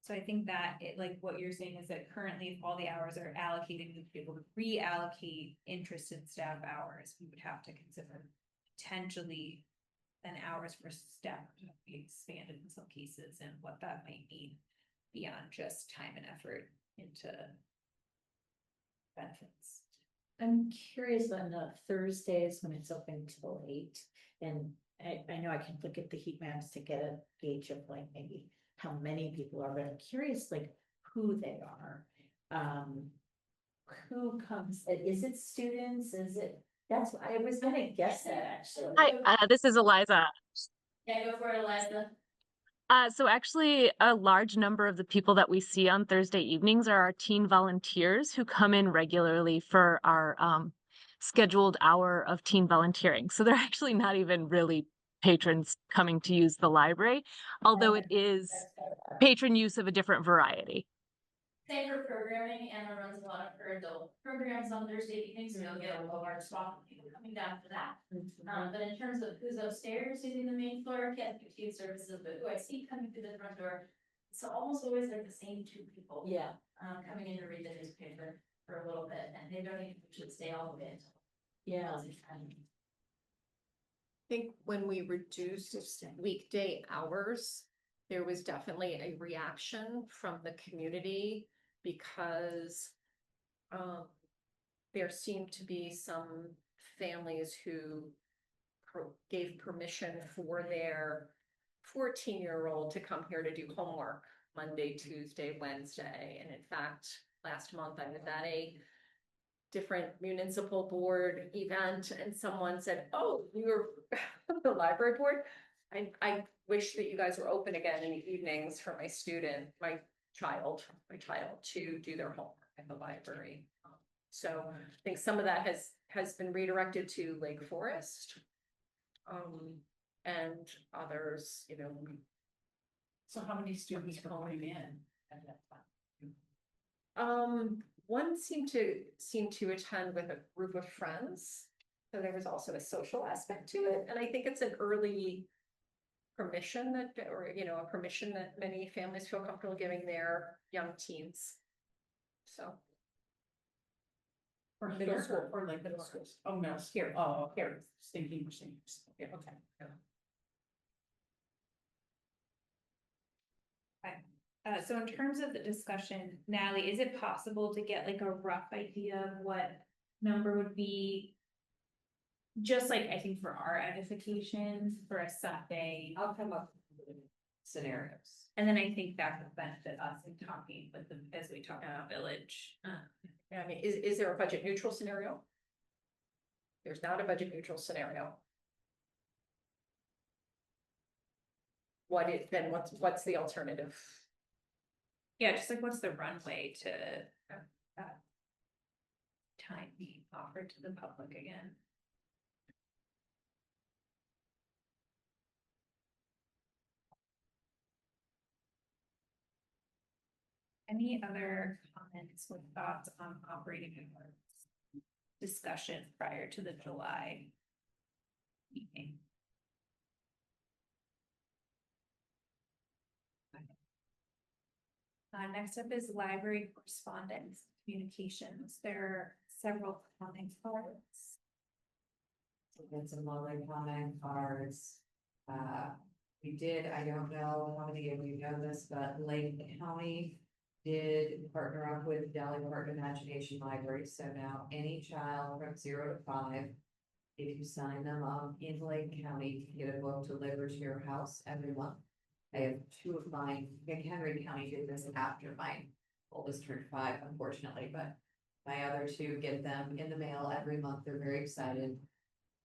So I think that like what you're saying is that currently if all the hours are allocated, we'd be able to reallocate interested staff hours. We would have to consider potentially then hours for staff to be expanded in some cases and what that might mean beyond just time and effort into benefits. I'm curious on the Thursdays when it's open till 8, and I know I can look at the heat maps to get a gauge of like maybe how many people are, but I'm curious like who they are. Who comes, is it students, is it, that's what I was gonna guess that actually. Hi, this is Eliza. Yeah, go for it, Eliza. So actually, a large number of the people that we see on Thursday evenings are our teen volunteers who come in regularly for our scheduled hour of teen volunteering. So they're actually not even really patrons coming to use the library, although it is patron use of a different variety. Same for programming, Anna runs a lot of her adult programs on Thursday evenings, so you'll get a large spot of people coming down for that. But in terms of who's upstairs using the main floor, can't do teen services, but who I see coming through the front door, it's almost always like the same 2 people. Yeah. Coming in to read the newspaper for a little bit, and they don't even usually stay all the way until. Yeah. I think when we reduced weekday hours, there was definitely a reaction from the community because there seemed to be some families who gave permission for their 14-year-old to come here to do homework Monday, Tuesday, Wednesday. And in fact, last month I was at a different municipal board event and someone said, "Oh, you're the library board? I wish that you guys were open again in the evenings for my child to do their homework at the library." So I think some of that has been redirected to Lake Forest. And others, So how many students are going in at that time? one seemed to attend with a group of friends. So there was also a social aspect to it, and I think it's an early permission that, or, you know, a permission that many families feel comfortable giving their young teens. So. Or middle school, or like middle schools. Oh, no, here, oh, here, stinking, yeah, okay. So in terms of the discussion, Natalie, is it possible to get like a rough idea of what number would be? Just like, I think for our edification for a Sunday, I'll come up with scenarios. and then I think that would benefit us in talking with them as we talk about village. Yeah, I mean, is there a budget neutral scenario? There's not a budget neutral scenario. Then what's the alternative? Yeah, just like what's the runway to time being offered to the public again? Any other comments or thoughts on operating hours? Discussion prior to the July meeting. Next up is library correspondence communications. There are several comment cards. So we had some lovely comment cards. We did, I don't know how many of you know this, but Lake County did partner up with Delhi Park Imagination Library. So now any child from 0 to 5, if you sign them up in Lake County, can get a book delivered to your house every month. I have 2 of mine. Henry County did this after my oldest turned 5, unfortunately, but my other 2 get them in the mail every month. They're very excited.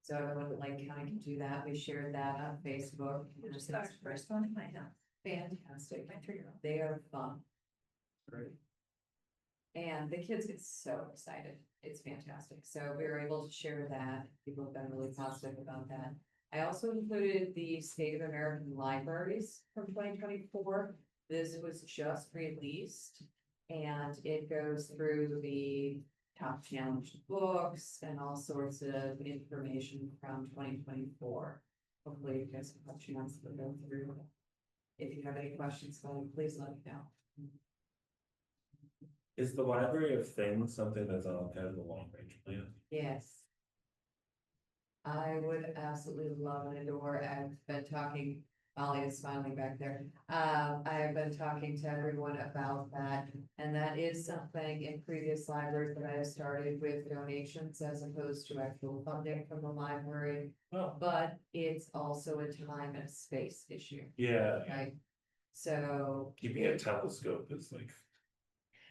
So everyone at Lake County can do that. We shared that on Facebook. Just our first one in my house. Fantastic. My 3-year-old. They are fun. Great. And the kids get so excited. It's fantastic. So we were able to share that. People have been really positive about that. I also included the State of American Libraries from 2024. This was just released and it goes through the top challenged books and all sorts of information from 2024. Hopefully you guys have a chance to go through. If you have any questions, please let me know. Is the library of things something that's on kind of the long range plan? Yes. I would absolutely love an adore. I've been talking, Molly is smiling back there. I've been talking to everyone about that. And that is something in previous libraries that I have started with donations as opposed to actual funding from the library. Oh, But it's also a time and space issue, yeah, right? So. keeping a telescope is like.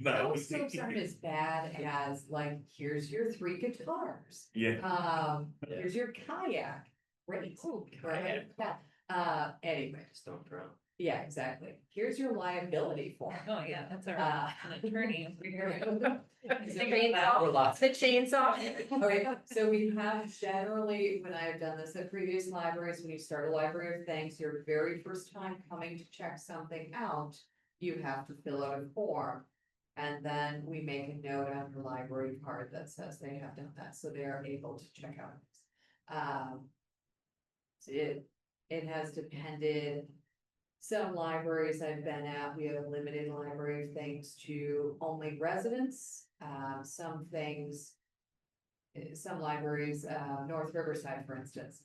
Telescopes aren't as bad as like, here's your 3 guitars. Yeah. Here's your kayak. Great. Kayak. Yeah. Anyway, Just don't drown. yeah, exactly. Here's your liability form. Oh, yeah, that's Uh, our attorney over here. The chainsaw. Okay, so we have generally, when I've done this at previous libraries, when you start a library of things, your very first time coming to check something out, you have to fill out a form. And then we make a note on the library card that says they have done that, so they are able to check out. So it has depended. Some libraries I've been at, we have a limited library of things to only residents. Some things, some libraries, North Riverside, for instance.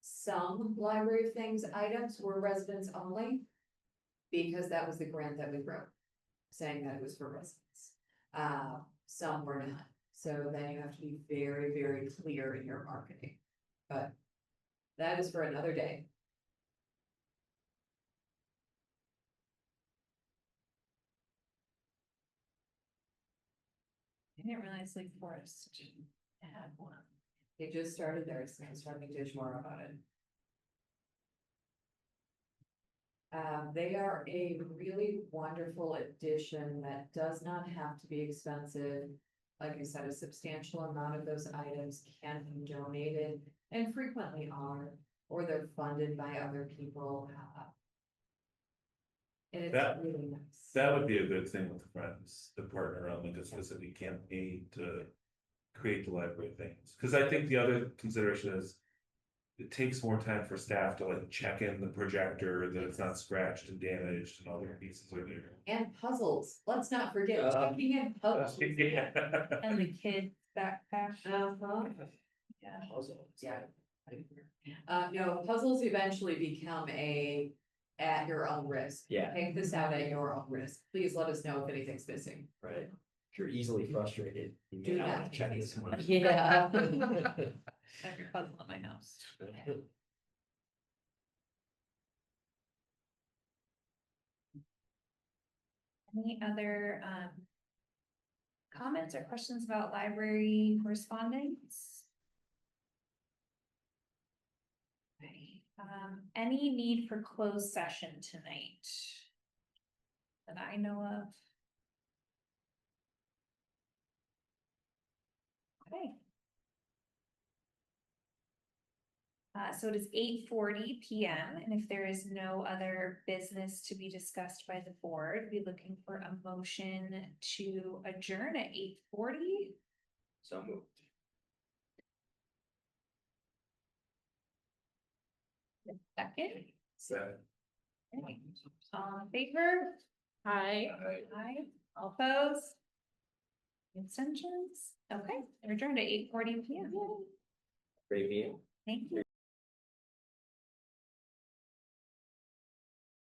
Some library of things items were residents only, because that was the grant that we wrote, saying that it was for residents. Some were not. So then you have to be very, very clear in your marketing. But that is for another day. I didn't realize Lake Forest had one. They just started theirs, and I was talking to Ishmore about it. They are a really wonderful addition that does not have to be expensive. Like I said, a substantial amount of those items can be donated and frequently are, or they're funded by other people. And it's That- really nice. That would be a good thing with friends, to partner on like a specific campaign to create the library things, because I think the other consideration is. It takes more time for staff to like check in the projector, that it's not scratched and damaged and all their pieces are there. And puzzles, let's not forget, checking in puzzles. Yeah. And the kids backpack. Uh-huh. Yeah. Yeah. No, puzzles eventually become at your own risk. Yeah. Take this out at your own risk. Please let us know if anything's missing. Right. If you're easily frustrated, you Do may not not. want to check this one. Yeah. Every puzzle in my house. Any other comments or questions about library correspondence? Okay, any need for closed session tonight? That I know of? Okay. So it is 8:40 PM, and if there is no other business to be discussed by the board, we're looking for a motion to adjourn at 8:40. So moved. Second, So. okay. All in favor? Hi. Aye. All opposed? Abstentions? Okay, we're adjourned at 8:40 PM. Great meeting. Thank you.